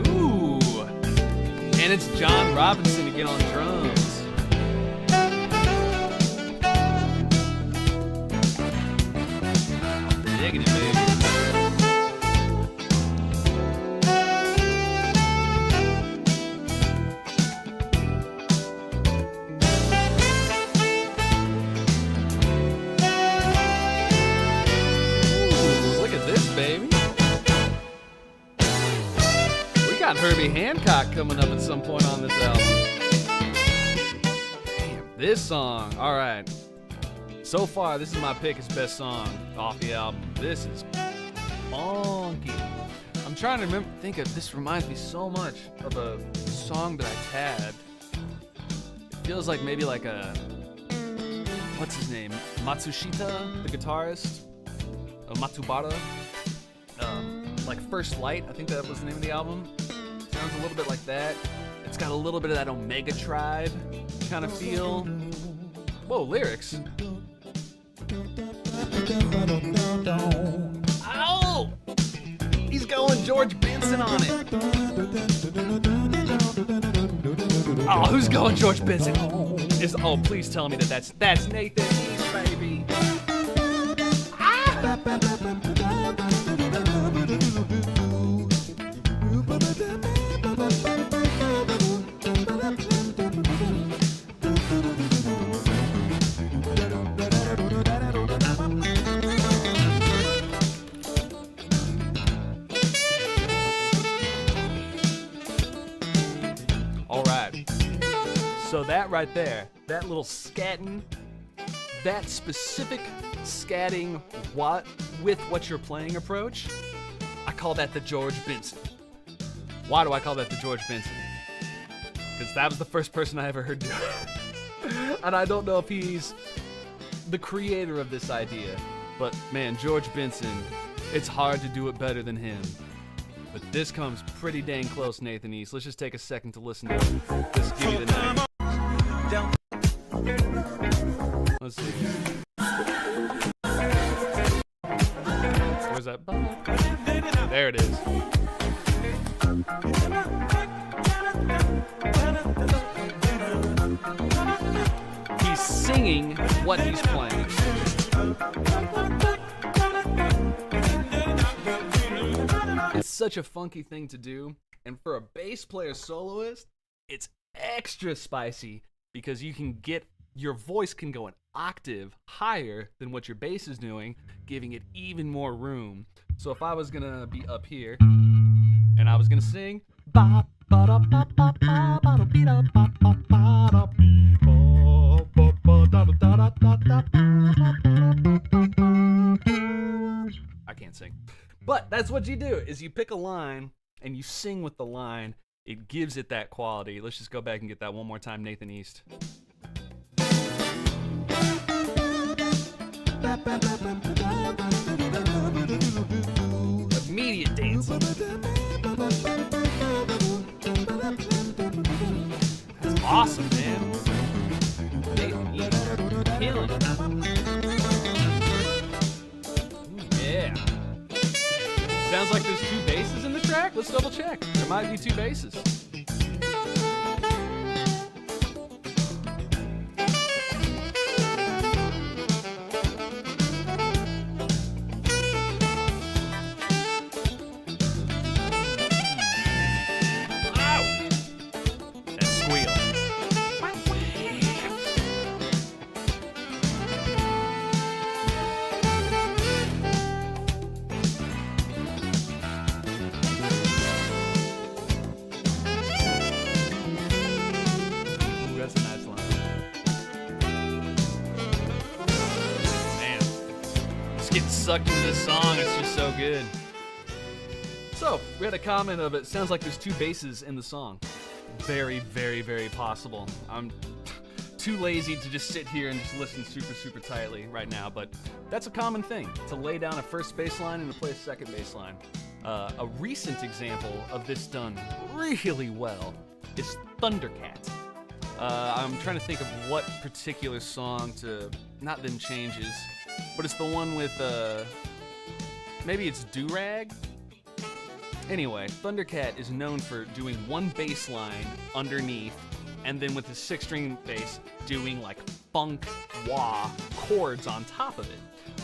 Ooh. And it's John John Robinson again on drums. Digging it, baby. Herbie Hancock coming up at some point on this album. Damn, this song. All right. So far, this is my pick as best song off the album. This is funky. I'm trying to think of, this reminds me so much of a song that I had. It feels like maybe like a, what's his name? Matsushita, the guitarist. Matsubara. Like First Light, I think that was the name of the album. Sounds a little bit like that. It's got a little bit of that Omega Tribe kind of feel. Whoa, lyrics. Ow! He's going George Benson on it. Oh, who's going George Benson? Oh, please tell me that's Nathan East, baby. Ah! So that right there, that little scatting, that specific scatting with what you're playing approach, I call that the George Benson. Why do I call that the George Benson? Because that was the first person I ever heard do it. And I don't know if he's the creator of this idea, but man, George Benson, it's hard to do it better than him. But this comes pretty dang close, Nathan East. Let's just take a second to listen to it. Let's give you the night. Let's see. Where's that? There it is. He's singing what he's playing. It's such a funky thing to do, and for a bass player soloist, it's extra spicy because you can get your voice can go an octave higher than what your bass is doing, giving it even more room. So if I was gonna be up here and I was gonna sing, I can't sing. But that's what you do, is you pick a line and you sing with the line. It gives it that quality. Let's just go back and get that one more time, Nathan East. Immediate dancing. That's awesome, man. Nathan East, killing it. Yeah. Sounds like there's two basses in the track. Let's double check. There might be two basses. Sucked into this song, it's just so good. So, we had a comment of it sounds like there's two basses in the song. Very, very, very possible. I'm too lazy to just sit here and just listen super tightly right now, but that's a common thing, to lay down a first bass line and to play a second bass line. A recent example of this done really well is Thundercat. I'm trying to think of what particular song to, not Them Changes, but it's the one with, maybe it's Do-Rag? Anyway, Thundercat is known for doing one bass line underneath, and then with his 6-string bass doing like funk wah chords on top of it.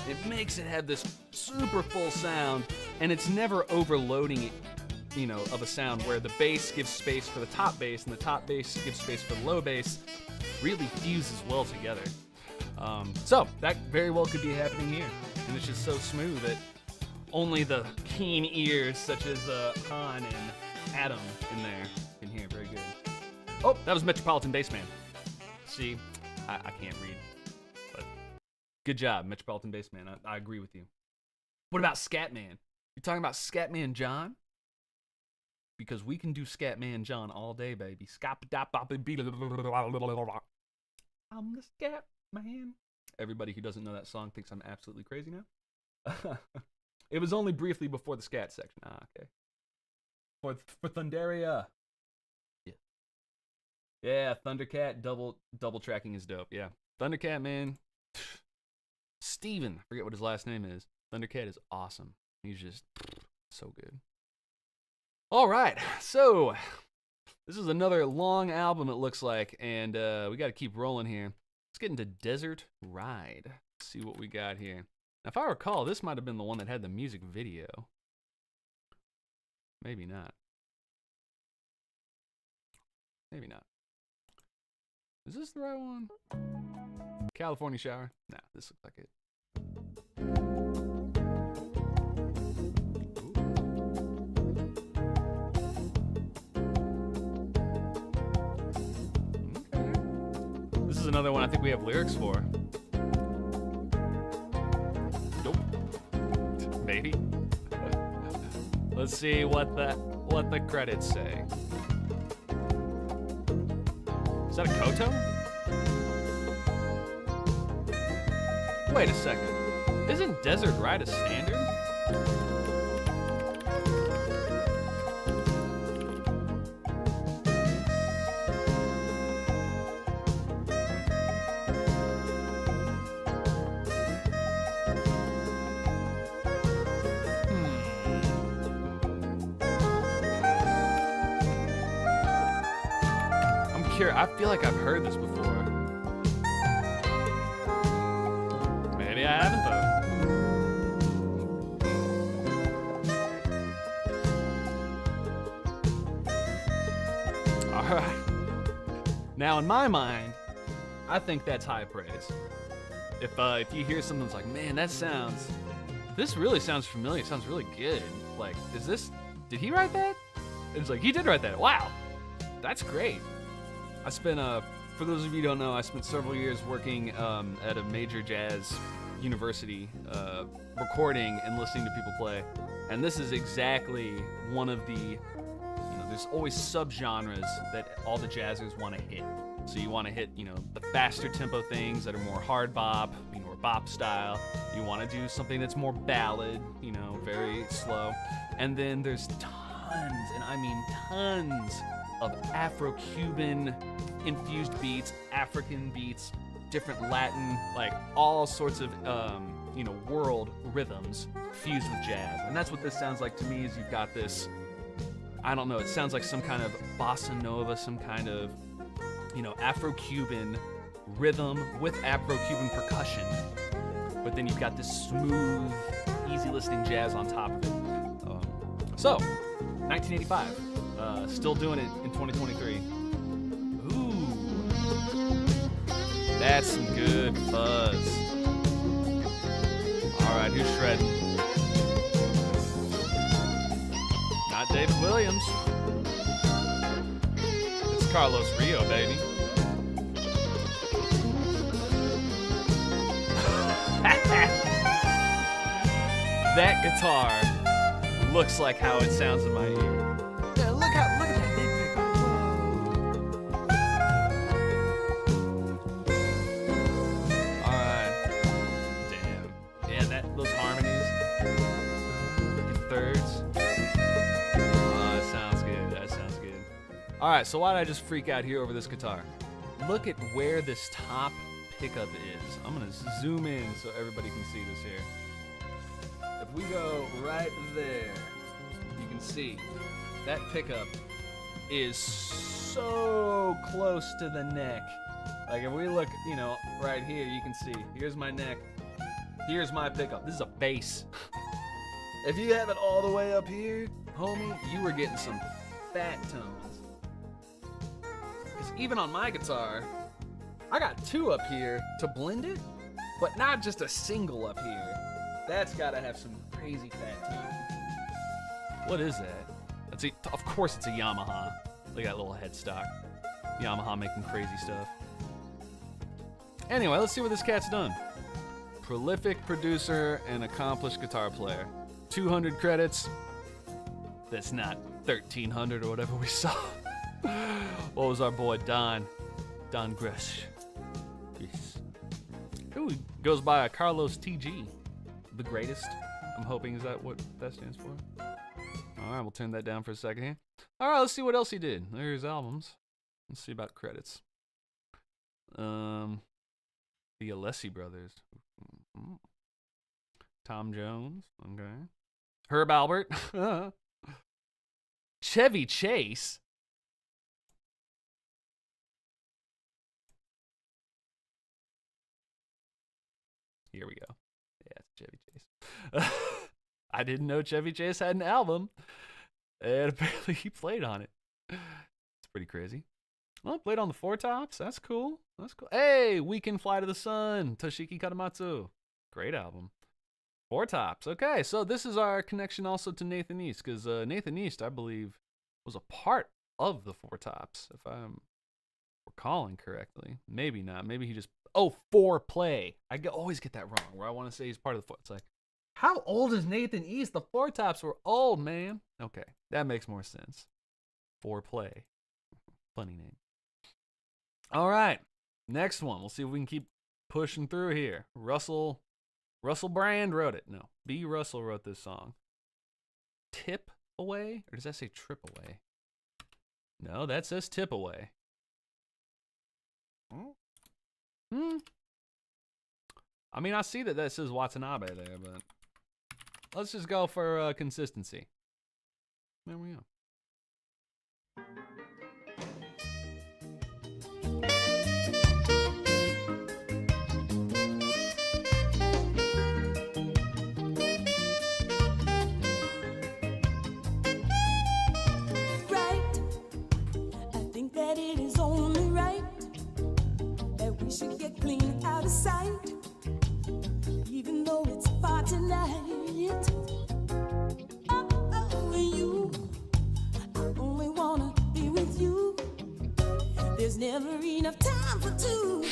It makes it have this super full sound, and it's never overloading it, of a sound where the bass gives space for the top bass and the top bass gives space for the low bass. Really fuses well together. So that very well could be happening here, and it's just so smooth that only the keen ears such as Han and Adam in there can hear very good. Oh, that was Metropolitan Bassman. See, I can't read, but good job, Metropolitan Bassman. I agree with you. What about Scatman? You talking about Scatman John? Because we can do Scatman John all day, baby. I'm the Scatman. Everybody who doesn't know that song thinks I'm absolutely crazy now. It was only briefly before the scat section. Okay. For Thunderia. Yeah. Yeah, Thundercat double tracking is dope. Yeah. Thundercat, man. Steven, I forget what his last name is. Thundercat is awesome. He's just so good. All right, so this is another long album, it looks like, and we got to keep rolling here. Let's get into Desert Ride. Let's see what we got here. Now, if I recall, this might have been the one that had the music video. Maybe not. Maybe not. Is this the right one? California Shower? Nah, this looks like it. This is another one I think we have lyrics for. Nope. Maybe. Let's see what the credits say. Is that a Koto? Wait a second. Isn't Desert Ride a standard? I feel like I've heard this before. Maybe I haven't though. Alright. Now in my mind, I think that's high praise. If you hear something that's like, man, this really sounds familiar, it sounds really good. Like, did he write that? And it's like, he did write that. Wow. That's great. I spent, for those of you who don't know, I spent several years working at a major jazz university, recording and listening to people play. And this is exactly one of the, there's always subgenres that all the jazzers want to hit. So you want to hit, the faster tempo things that are more hard bop, or bop style. You want to do something that's more ballad, very slow. And then there's tons, and I mean tons, of Afro-Cuban infused beats, African beats, different Latin, like all sorts of, world rhythms fused with jazz. And that's what this sounds like to me, is you've got this, I don't know, it sounds like some kind of bossa nova, some kind of, Afro-Cuban rhythm with Afro-Cuban percussion. But then you've got this smooth, easy listening jazz on top of it. So, 1985. Still doing it in 2023. Ooh. That's some good fuzz. Alright, who's shredding? Not David Williams. It's Carlos Rio, baby. That guitar looks like how it sounds in my ear. Yeah, look at that big pickup. Alright. Damn. Yeah, those harmonies in thirds. Oh, that sounds good. That sounds good. Alright, so why did I just freak out here over this guitar? Look at where this top pickup is. I'm gonna zoom in so everybody can see this here. If we go right there, you can can see, that pickup is so close to the neck. Like if we look, you know, right here, you can see, here's my neck, here's my pickup. This is a bass. If you have it all the way up here, homie, you were getting some fat tones. Because even on my guitar, I got two up here to blend it, but not just a single up here. That's gotta have some crazy fat tones. What is that? Of course it's a Yamaha. Look at that little headstock. Yamaha making crazy stuff. Anyway, let's see what this cat's done. Prolific producer and accomplished guitar player. 200 credits. That's not 1,300 or whatever we saw. What was our boy Don Gresh? Yes. Ooh, he goes by a Carlos TG. The greatest. I'm hoping, is that what that stands for? Alright, we'll turn that down for a second here. Alright, let's see what else he did. There's albums. Let's see about credits. The Alessi brothers. Tom Jones. Okay. Herb Albert. Chevy Chase. Here we go. Yeah, it's Chevy Chase. I didn't know Chevy Chase had an album. And apparently he played on it. It's pretty crazy. Well, played on the Four Tops. That's cool. That's cool. Hey, Weekend Fly to the Sun. Toshiki Katamatsu. Great album. Four Tops. Okay, so this is our connection also to Nathan East. Because Nathan East, I believe, was a part of the Four Tops. If I'm recalling correctly. Maybe not. Maybe he just... Oh, Foreplay. I always get that wrong. Where I want to say he's part of the Four... It's like... How old is Nathan East? The Four Tops were old, man. Okay, that makes more sense. Foreplay. Funny name. All right, next one. We'll see if we can keep pushing through here. Russell Brand wrote it. No, B. Russell wrote this song. Tip Away? Or does that say Trip Away? No, that says Tip Away. I mean, I see that says Watanabe there, but... Let's just go for consistency. There we go. Right. I think that it is only right that we should get clean out of sight, even though it's far tonight. You, I only wanna be with you. There's never enough time for two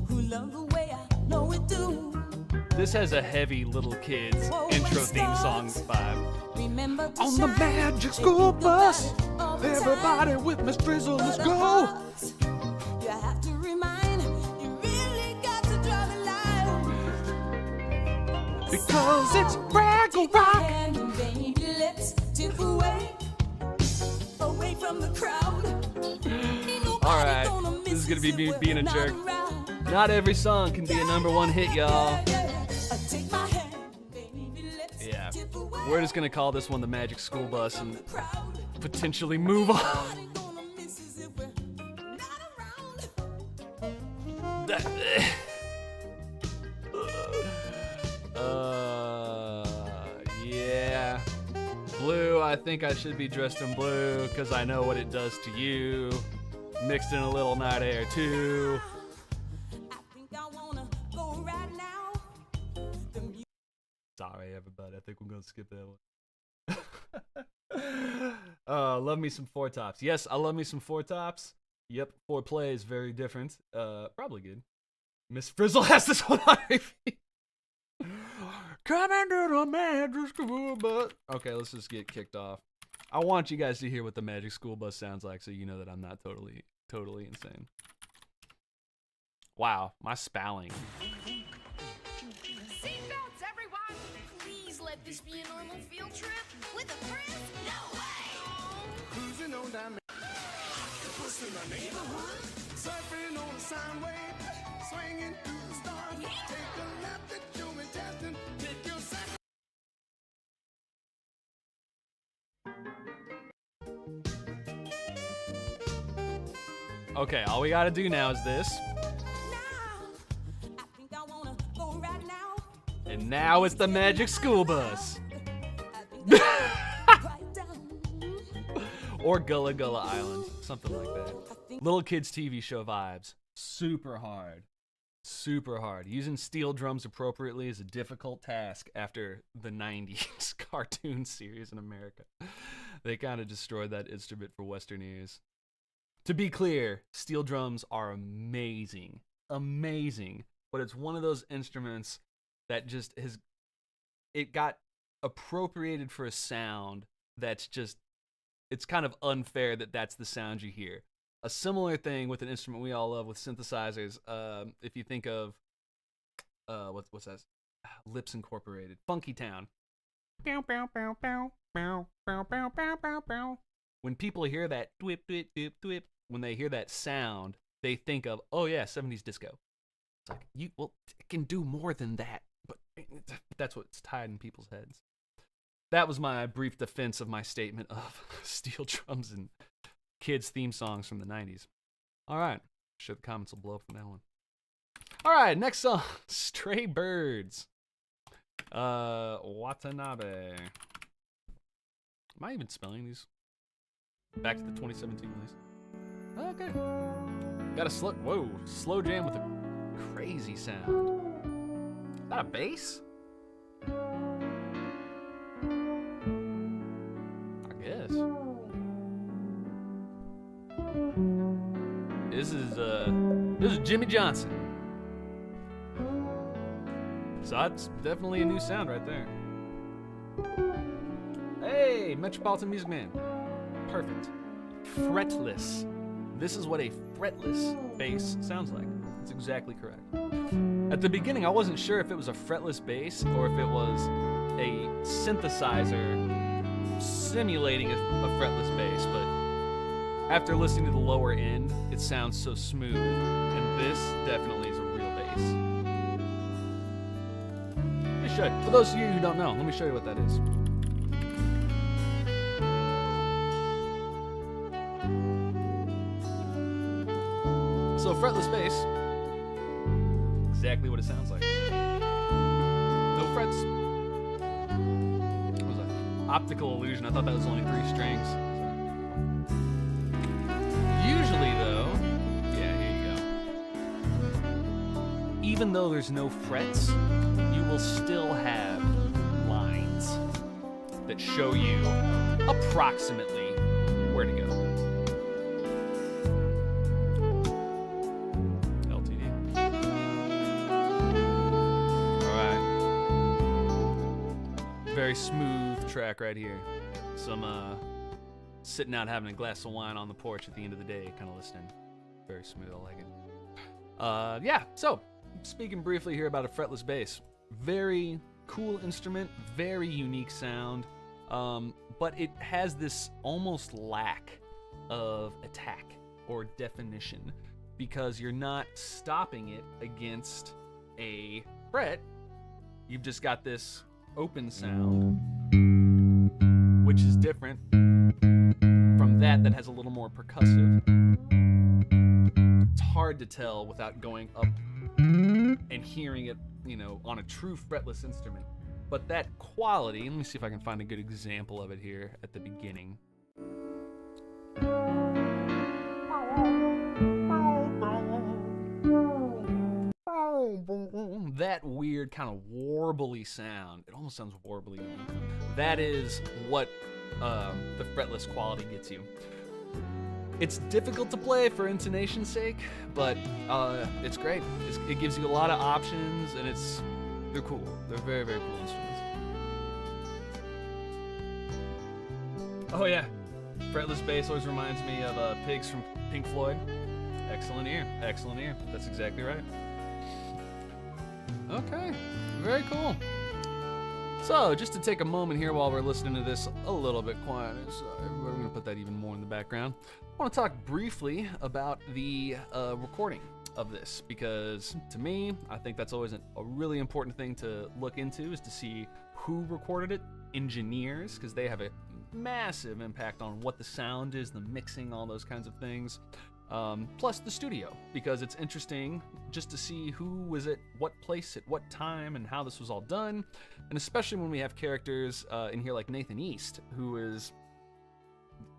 who love the way I know it do. This has a heavy Little Kids intro theme song vibe. Remember On the magic school bus, everybody with Miss Frizzle, let's go. You have to remind, you really got to draw the line. Because it's Braggle Rock. And baby, let's tip away from the crowd. Alright, this is gonna be me being a jerk. Not every song can be a #1 hit, y'all. Yeah, we're just gonna call this one the Magic School Bus and potentially move on. Yeah. Blue, I think I should be dressed in blue because I know what it does to you. Mixed in a little night air too. Sorry, everybody. I think we're gonna skip that one. Love me some Four Tops. Yes, I love me some Four Tops. Yep, Foreplay is very different. Probably good. Miss Frizzle has this one on repeat. Come into the Magic School Bus. Okay, let's just get kicked off. I want you guys to hear what the Magic School Bus sounds like so you know that I'm not totally insane. Wow, my spelling. Seatbelts, everyone! Please let this be a normal field trip. With a friend? No way! Cruising on down pushing the neighborhood, surfing on a sine wave, swinging through the stars. Take a left at you and Teston. Okay, all we gotta do now is this. I think I wanna go right now. And now it's the Magic School Bus. I think I wanna right down. Or Gullah Gullah Island. Something like that. Little kids TV show vibes. Super hard. Super hard. Using steel drums appropriately is a difficult task after the 90s cartoon series in America. They kind of destroyed that instrument for Western ears. To be clear, steel drums are amazing. Amazing. But it's one of those instruments that just it got appropriated for a sound that's just, it's kind of unfair that that's the sound you hear. A similar thing with an instrument we all love with synthesizers. If you think of what's that? Lips Incorporated, Funky Town. When people hear that dwip dwip dwip dwip, when they hear that sound, they think of, oh yeah, 70s disco. It's like, it can do more than that, but that's what's tied in people's heads. That was my brief defense of my statement of steel drums and kids' theme songs from the 90s. All right. Sure, the comments will blow up from that one. All right, next song, Stray Birds. Watanabe. Am I even spelling these? Back to the 2017 release. Okay. Got a slow jam with a crazy sound. Is that a bass? I guess. This is Jimmy Johnson. So that's definitely a new sound right there. Hey, Metropolitan Music Man. Perfect. Fretless. This is what a fretless bass sounds like. That's exactly correct. At the beginning, I wasn't sure if it was a fretless bass or if it was a synthesizer simulating a fretless bass, but after listening to the lower end, it sounds so smooth, and this definitely is a real bass. Let me show you. For those of you who don't know, let me show you what that is. So fretless bass, exactly what it sounds like. No frets. What was that? Optical illusion. I thought that was only 3 strings. Usually though, yeah, here you go. Even though there's no frets, you will still have lines that show you approximately where to go. LTD. All right. Very smooth track right here. Some sitting out having a glass of wine on the porch at the end of the day, kind of listening. Very smooth, I like it. Yeah, so speaking briefly here about a fretless bass. Very cool instrument, very unique sound, but it has this almost lack of attack or definition because you're not stopping it against a fret. You've just got this open sound, which is different from that has a little more percussive. It's hard to tell without going up and hearing it, on a true fretless instrument. But that quality, let me see if I can find a good example of it here at the beginning. That weird kind of warbly sound. It almost sounds warbly. That is what the fretless quality gets you. It's difficult to play for intonation's sake, but it's great. It gives you a lot of options, and they're cool. They're very, very cool instruments. Oh yeah, fretless bass always reminds me of Pigs from Pink Floyd. Excellent ear, excellent ear. That's exactly right. Okay, very cool. So, just to take a moment here while we're listening to this a little bit quieter, so we're going to put that even more in the background. I want to talk briefly about the recording of this, because to me, I think that's always a really important thing to look into, is to see who recorded it. Engineers, because they have a massive impact on what the sound is, the mixing, all those kinds of things. plus the studio, because it's interesting just to see who was at what place at what time and how this was all done, and especially when we have characters in here like Nathan East, who is,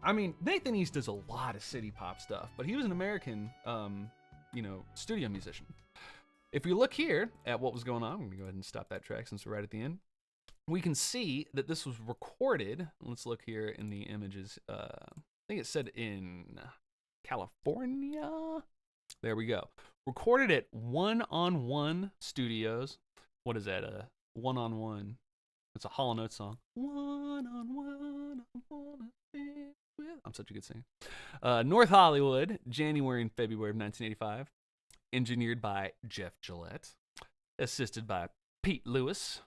I mean, Nathan East does a lot of city pop stuff, but he was an American, studio musician. If we look here at what was going on, I'm gonna go ahead and stop that track since we're right at the end. We can see that this was recorded. Let's look here in the images. I think it said in California. There we go. Recorded at One on One Studios. What is that? One on One. It's a Hall & Oates song. One on one, I wanna be with. I'm such a good singer. North Hollywood, January and February of 1985. Engineered by Jeff Gillette. Assisted by Pete Lewis.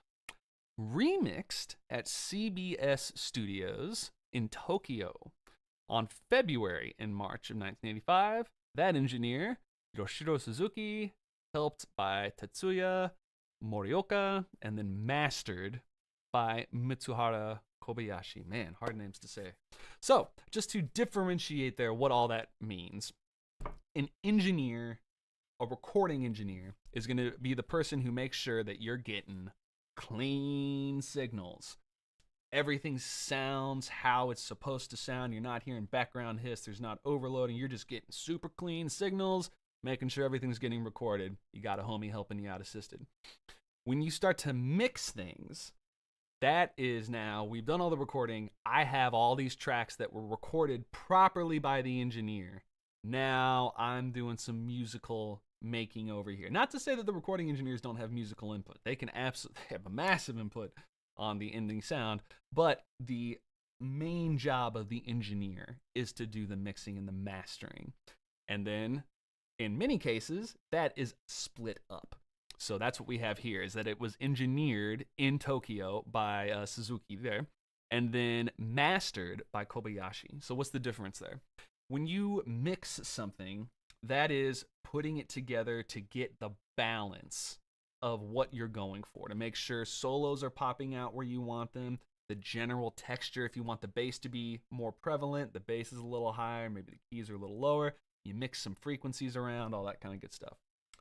Remixed at CBS Studios in Tokyo on February and March of 1985. That engineer, Yoshiro Suzuki, helped by Tetsuya Morioka, and then mastered by Mitsuhara Kobayashi. Man, hard names to say. So, just to differentiate there what all that means, an engineer, a recording engineer, is going to be the person who makes sure that you're getting clean signals. Everything sounds how it's supposed to sound. You're not hearing background hiss. There's not overloading. You're just getting super clean signals, making sure everything's getting recorded. You got a homie helping you out assisted. When you start to mix things, that is now, we've done all the recording. I have all these tracks that were recorded properly by the engineer. Now I'm doing some musical making over here. Not to say that the recording engineers don't have musical input. They can absolutely have a massive input on the ending sound, but the main job of the engineer is to do the mixing and the mastering. And then in many cases, that is split up. So that's what we have here, is that it was engineered in Tokyo by Suzuki there, and then mastered by Kobayashi. So what's the difference there? When you mix something, that is putting it together to get the balance of what you're going for, to make sure solos are popping out where you want them, the general texture. If you want the bass to be more prevalent, the bass is a little higher, maybe the keys are a little lower, you mix some frequencies around, all that kind of good stuff.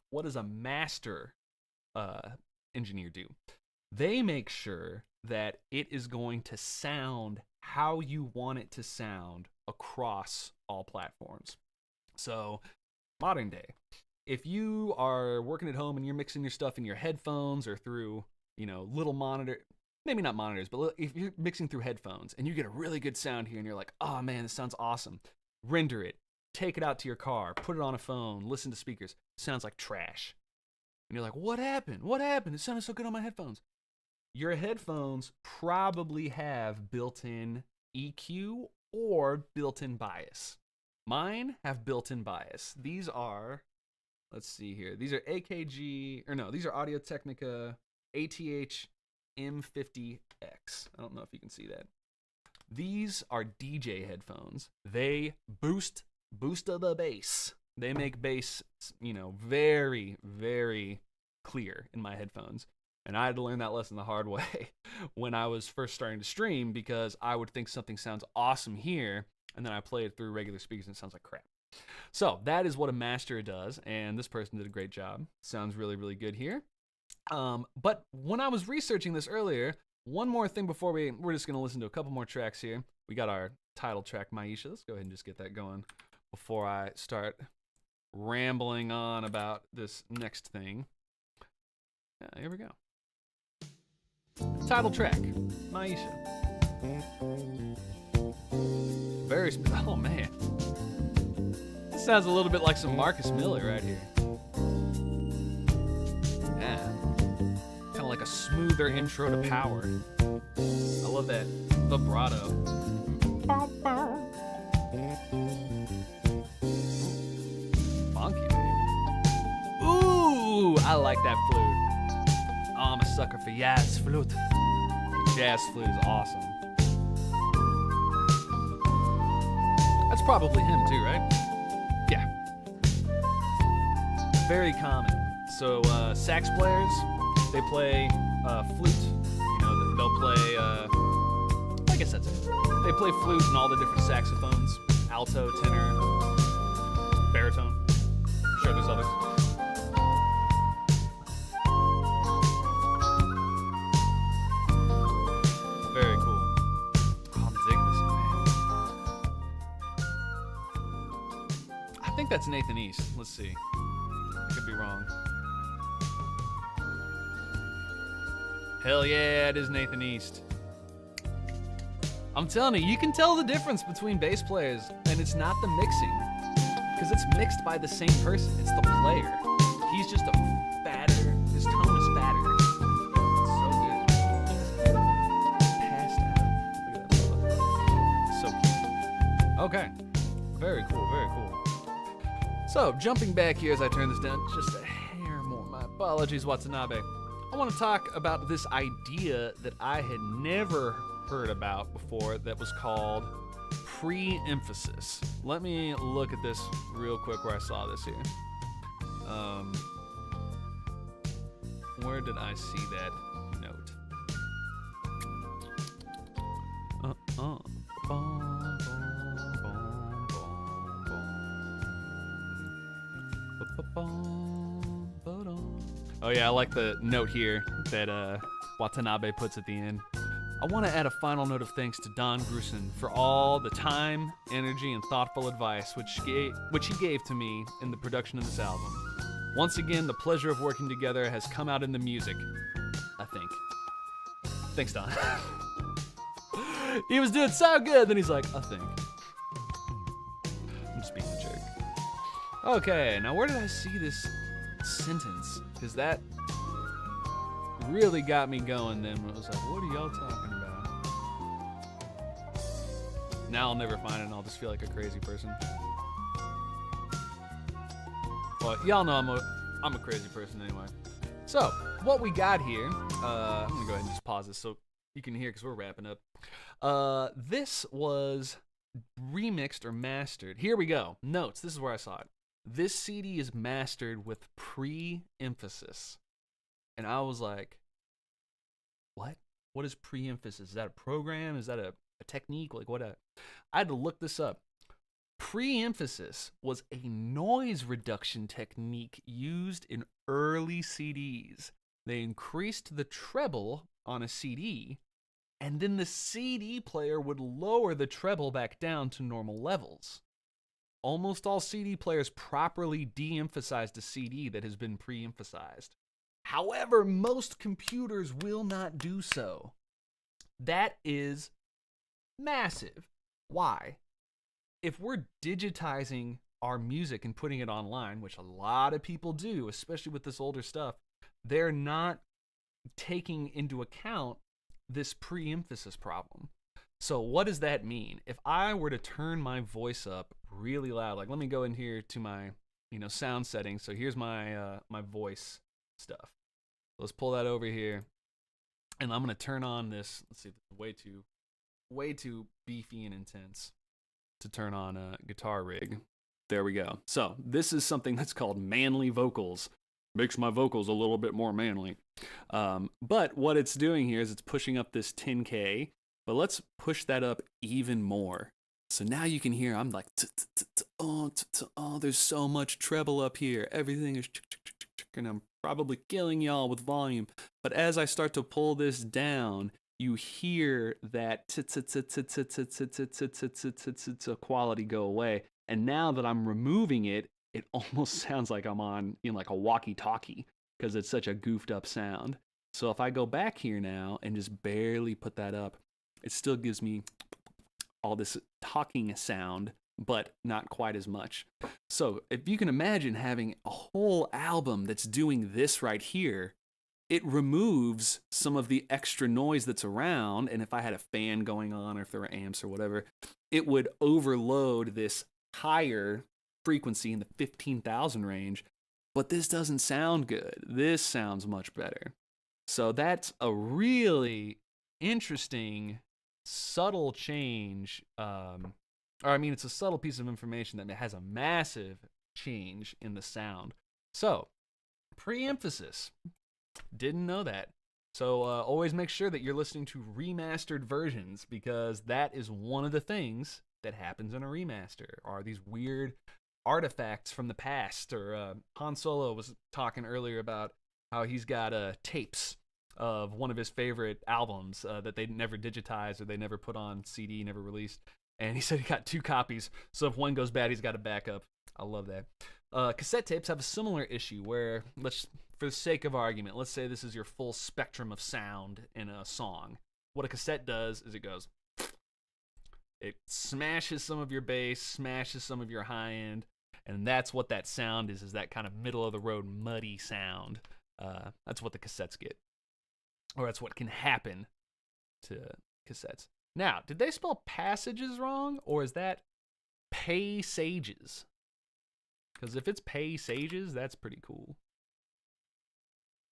What does a master engineer do? They make sure that it is going to sound how you want it to sound across all platforms. So modern day, if you are working at home and you're mixing your stuff in your headphones or through, little monitor, maybe not monitors, but if you're mixing through headphones and you get a really good sound here and you're like, oh man, this sounds awesome, render it, take it out to your car, put it on a phone, listen to speakers, it sounds like trash. And you're like, what happened? What happened? It sounded so good on my headphones. Your headphones probably have built-in EQ or built-in bias. Mine have built-in bias. These are, let's see here. These are these are Audio-Technica ATH M50X. I don't know if you can see that. These are DJ headphones. They boost the bass. They make bass, very, very clear in my headphones. And I had to learn that lesson the hard way when I was first starting to stream, because I would think something sounds awesome here, and then I play it through regular speakers and it sounds like crap. So that is what a master does, and this person did a great job. Sounds really, really good here. But when I was researching this earlier, one more thing before we're just going to listen to a couple more tracks here. We got our title track, Maisha. Let's go ahead and just get that going before I start rambling on about this next thing. Yeah, here we go. Title track, Maisha. Oh man. This sounds a little bit like some Marcus Miller right here. Yeah. Kind of like a smoother intro to Power. I love that vibrato. Funky, baby. Ooh, I like that flute. Oh, I'm a sucker for jazz flute. Jazz flute is awesome. That's probably him too, right? Yeah. Very common. So sax players, they play flute. They'll play, I guess that's it. They play flute and all the different saxophones, alto, tenor, baritone. baritone. I'm sure there's others. Very cool. Oh, I'm digging this, man. I think that's Nathan East. Let's see. I could be wrong. Hell yeah, it is Nathan East. I'm telling you, you can tell the difference between bass players, and it's not the mixing, because it's mixed by the same person. It's the player. He's just a fatter. His tone is fatter. It's so good. Passed out. Look at that fella. So cute. Okay. Very cool. Very cool. So jumping back here as I turn this down just a hair more. My apologies, Watanabe. I want to talk about this idea that I had never heard about before that was called pre-emphasis. Let me look at this real quick where I saw this here. Where did I see that note? Oh yeah, I like the note here that Watanabe puts at the end. I want to add a final note of thanks to Don Grusin for all the time, energy, and thoughtful advice which he gave to me in the production of this album. Once again, the pleasure of working together has come out in the music, I think. Thanks, Don. He was doing so good, then he's like, I think. I'm just being a jerk. Okay, now where did I see this sentence? Because that really got me going then. It was like, what are y'all talking about? Now I'll never find it and I'll just feel like a crazy person. Well, y'all know I'm a crazy person anyway. So, what we got here, I'm gonna go ahead and just pause this so you can hear because we're wrapping up. This was remixed or mastered. Here we go. Notes, this is where I saw it. This CD is mastered with pre-emphasis. And I was like, what? What is pre-emphasis? Is that a program? Is that a technique? Like what? I had to look this up. Pre-emphasis was a noise reduction technique used in early CDs. They increased the treble on a CD, and then the CD player would lower the treble back down to normal levels. Almost all CD players properly de-emphasized a CD that has been pre-emphasized. However, most computers will not do so. That is massive. Why? If we're digitizing our music and putting it online, which a lot of people do, especially with this older stuff, they're not taking into account this pre-emphasis problem. So what does that mean? If I were to turn my voice up really loud, like let me go in here to my, sound settings. So here's my my voice stuff. Let's pull that over here, and I'm gonna turn on this. Let's see, way too beefy and intense to turn on a guitar rig. There we go. So this is something that's called manly vocals. Makes my vocals a little bit more manly. But what it's doing here is it's pushing up this 10K. But let's push that up even more. So now you can hear I'm like, oh, there's so much treble up here. Everything is, and I'm probably killing y'all with volume. But as I start to pull this down, you hear that quality go away. And now that I'm removing it, it almost sounds like I'm on like a walkie-talkie because it's such a goofed up sound. So if I go back here now and just barely put that up, it still gives me all this talking sound, but not quite as much. So if you can imagine having a whole album that's doing this right here, it removes some of the extra noise that's around. And if I had a fan going on or if there were amps or whatever, it would overload this higher frequency in the 15,000 range. But this doesn't sound good. This sounds much better. So that's a really interesting, subtle change. It's a subtle piece of information that has a massive change in the sound. So, pre-emphasis. Didn't know that. So always make sure that you're listening to remastered versions because that is one of the things that happens in a remaster are these weird artifacts from the past. Or Han Solo was talking earlier about how he's got tapes of one of his favorite albums that they never digitized or they never put on CD, never released. And he said he got 2 copies, so if one goes bad, he's got a backup. I love that. Cassette tapes have a similar issue where, for the sake of argument, let's say this is your full spectrum of sound in a song. What a cassette does is it smashes some of your bass, smashes some of your high end, and that's what that sound is that kind of middle-of-the-road muddy sound. That's what the cassettes get. Or that's what can happen to cassettes. Now, did they spell passages wrong, or is that pay-sages? Because if it's pay-sages, that's pretty cool.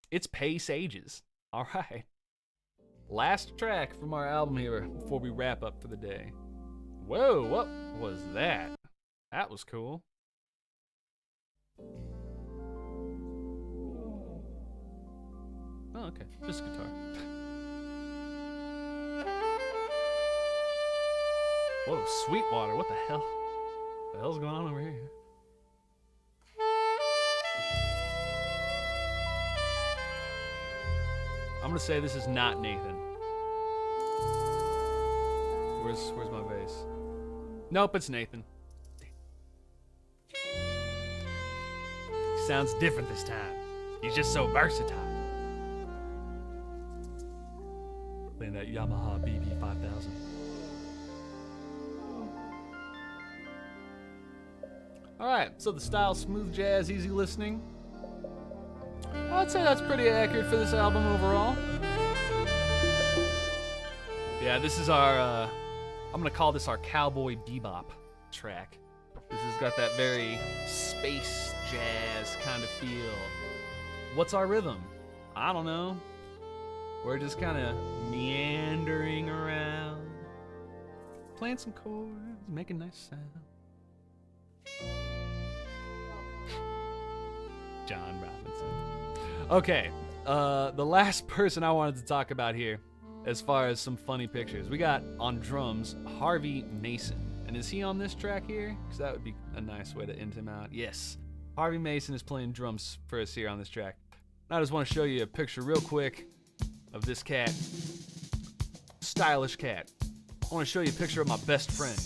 It's pay-sages. All right. Last track from our album here before we wrap up for the day. Whoa, what was that? That was cool. Oh, okay. Just guitar. Whoa, Sweetwater, what the hell? What the hell's going on over here? I'm gonna say this is not Nathan. Where's my bass? Nope, it's Nathan. He sounds different this time. He's just so versatile. Playing that Yamaha BB5000. Alright, so the style, smooth jazz, easy listening. I'd say that's pretty accurate for this album overall. Yeah, this is our, I'm gonna call this our cowboy bebop track. This has got that very space jazz kind of feel. What's our rhythm? I don't know. We're just kind of meandering around, playing some chords, making nice sound. John Robinson. Okay, the last person I wanted to talk about here, as far as some funny pictures, we got on drums Harvey Mason. And is he on this track here? Because that would be a nice way to end him out. Yes, Harvey Mason is playing drums for us here on this track. I just want to show you a picture real quick of this cat. Stylish cat. I want to show you a picture of my best friend.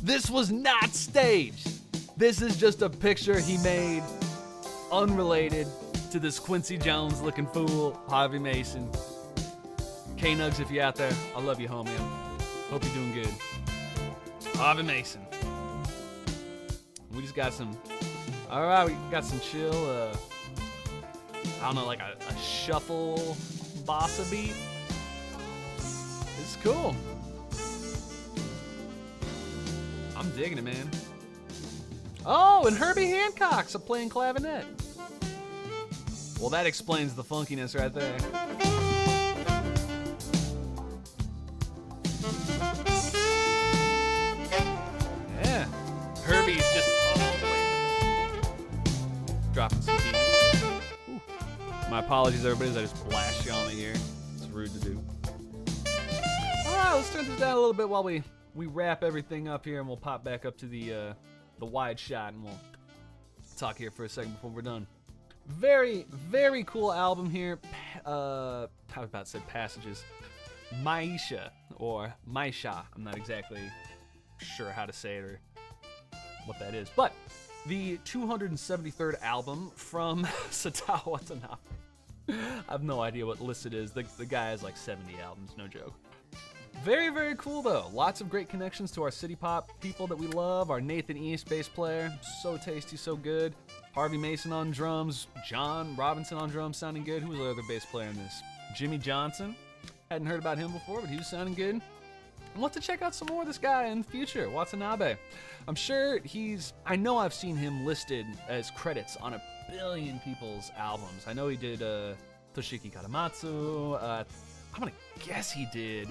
This was not staged. This is just a picture he made unrelated to this Quincy Jones looking fool, Harvey Mason. K-Nugs, if you're out there, I love you, homie. Hope you're doing good. Harvey Mason. We just got some, all right, we got some chill, I don't know, like a shuffle bossa beat. It's cool. I'm digging it, man. Oh, and Herbie Hancock's playing clavinet. Well, that explains the funkiness right there. Yeah, Herbie's just all the way. Dropping some keys. Ooh. My apologies, everybody, as I just blast you on the ear. It's rude to do. All right, let's turn this down a little bit while we wrap everything up here, and we'll pop back up to the wide shot, and we'll talk here for a second before we're done. Very, very cool album here. I was about to say passages. Maisha, or Maisha. I'm not exactly sure how to say it or what that is. But the 273rd album from Sadao Watanabe. I have no idea what list it is. The guy has like 70 albums, no joke. Very, very cool though. Lots of great connections to our city pop people that we love. Our Nathan East bass player, so tasty, so good. Harvey Mason on drums. John Robinson on drums, sounding good. Who was the other bass player in this? Jimmy Johnson. Hadn't heard about him before, but he was sounding good. I want to check out some more of this guy in the future, Watanabe. I'm sure I know I've seen him listed as credits on a billion people's albums. I know he did Toshiki Karamatsu. I'm gonna guess he did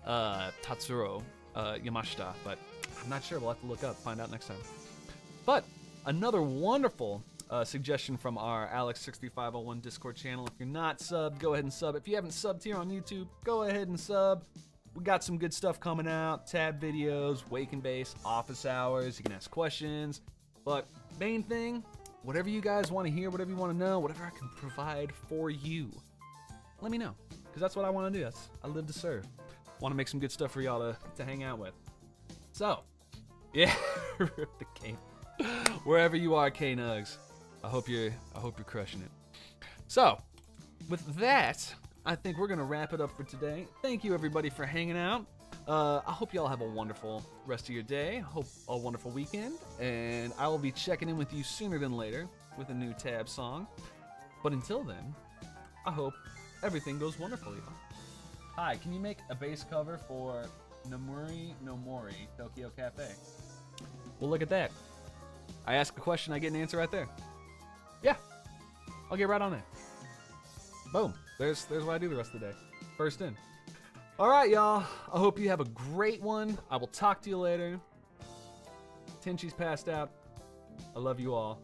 Tatsuro Yamashita, but I'm not sure. We'll have to look up, find out next time. But another wonderful suggestion from our Alex63501 Discord channel. If you're not subbed, go ahead and sub. If you haven't subbed here on YouTube, go ahead and sub. We got some good stuff coming out, tab videos, wake and bass, office hours, you can ask questions. But main thing, whatever you guys want to hear, whatever you want to know, whatever I can provide for you, let me know. Because that's what I want to do. I live to serve. Want to make some good stuff for y'all to hang out with. So, yeah, rip the cane. Wherever you are, K-Nugs, I hope you're crushing it. So, with that, I think we're gonna wrap it up for today. Thank you everybody for hanging out. I hope y'all have a wonderful rest of your day. Hope a wonderful weekend, and I will be checking in with you sooner than later with a new Tab song. But until then, I hope everything goes wonderfully. Hi, can you make a bass cover for Nomuri no Mori Tokyo Cafe? Well, look at that. I ask a question, I get an answer right there. Yeah, I'll get right on it. Boom. There's what I do the rest of the day. First in. All right, y'all. I hope you have a great one. I will talk to you later. Tenchi's passed out. I love you all.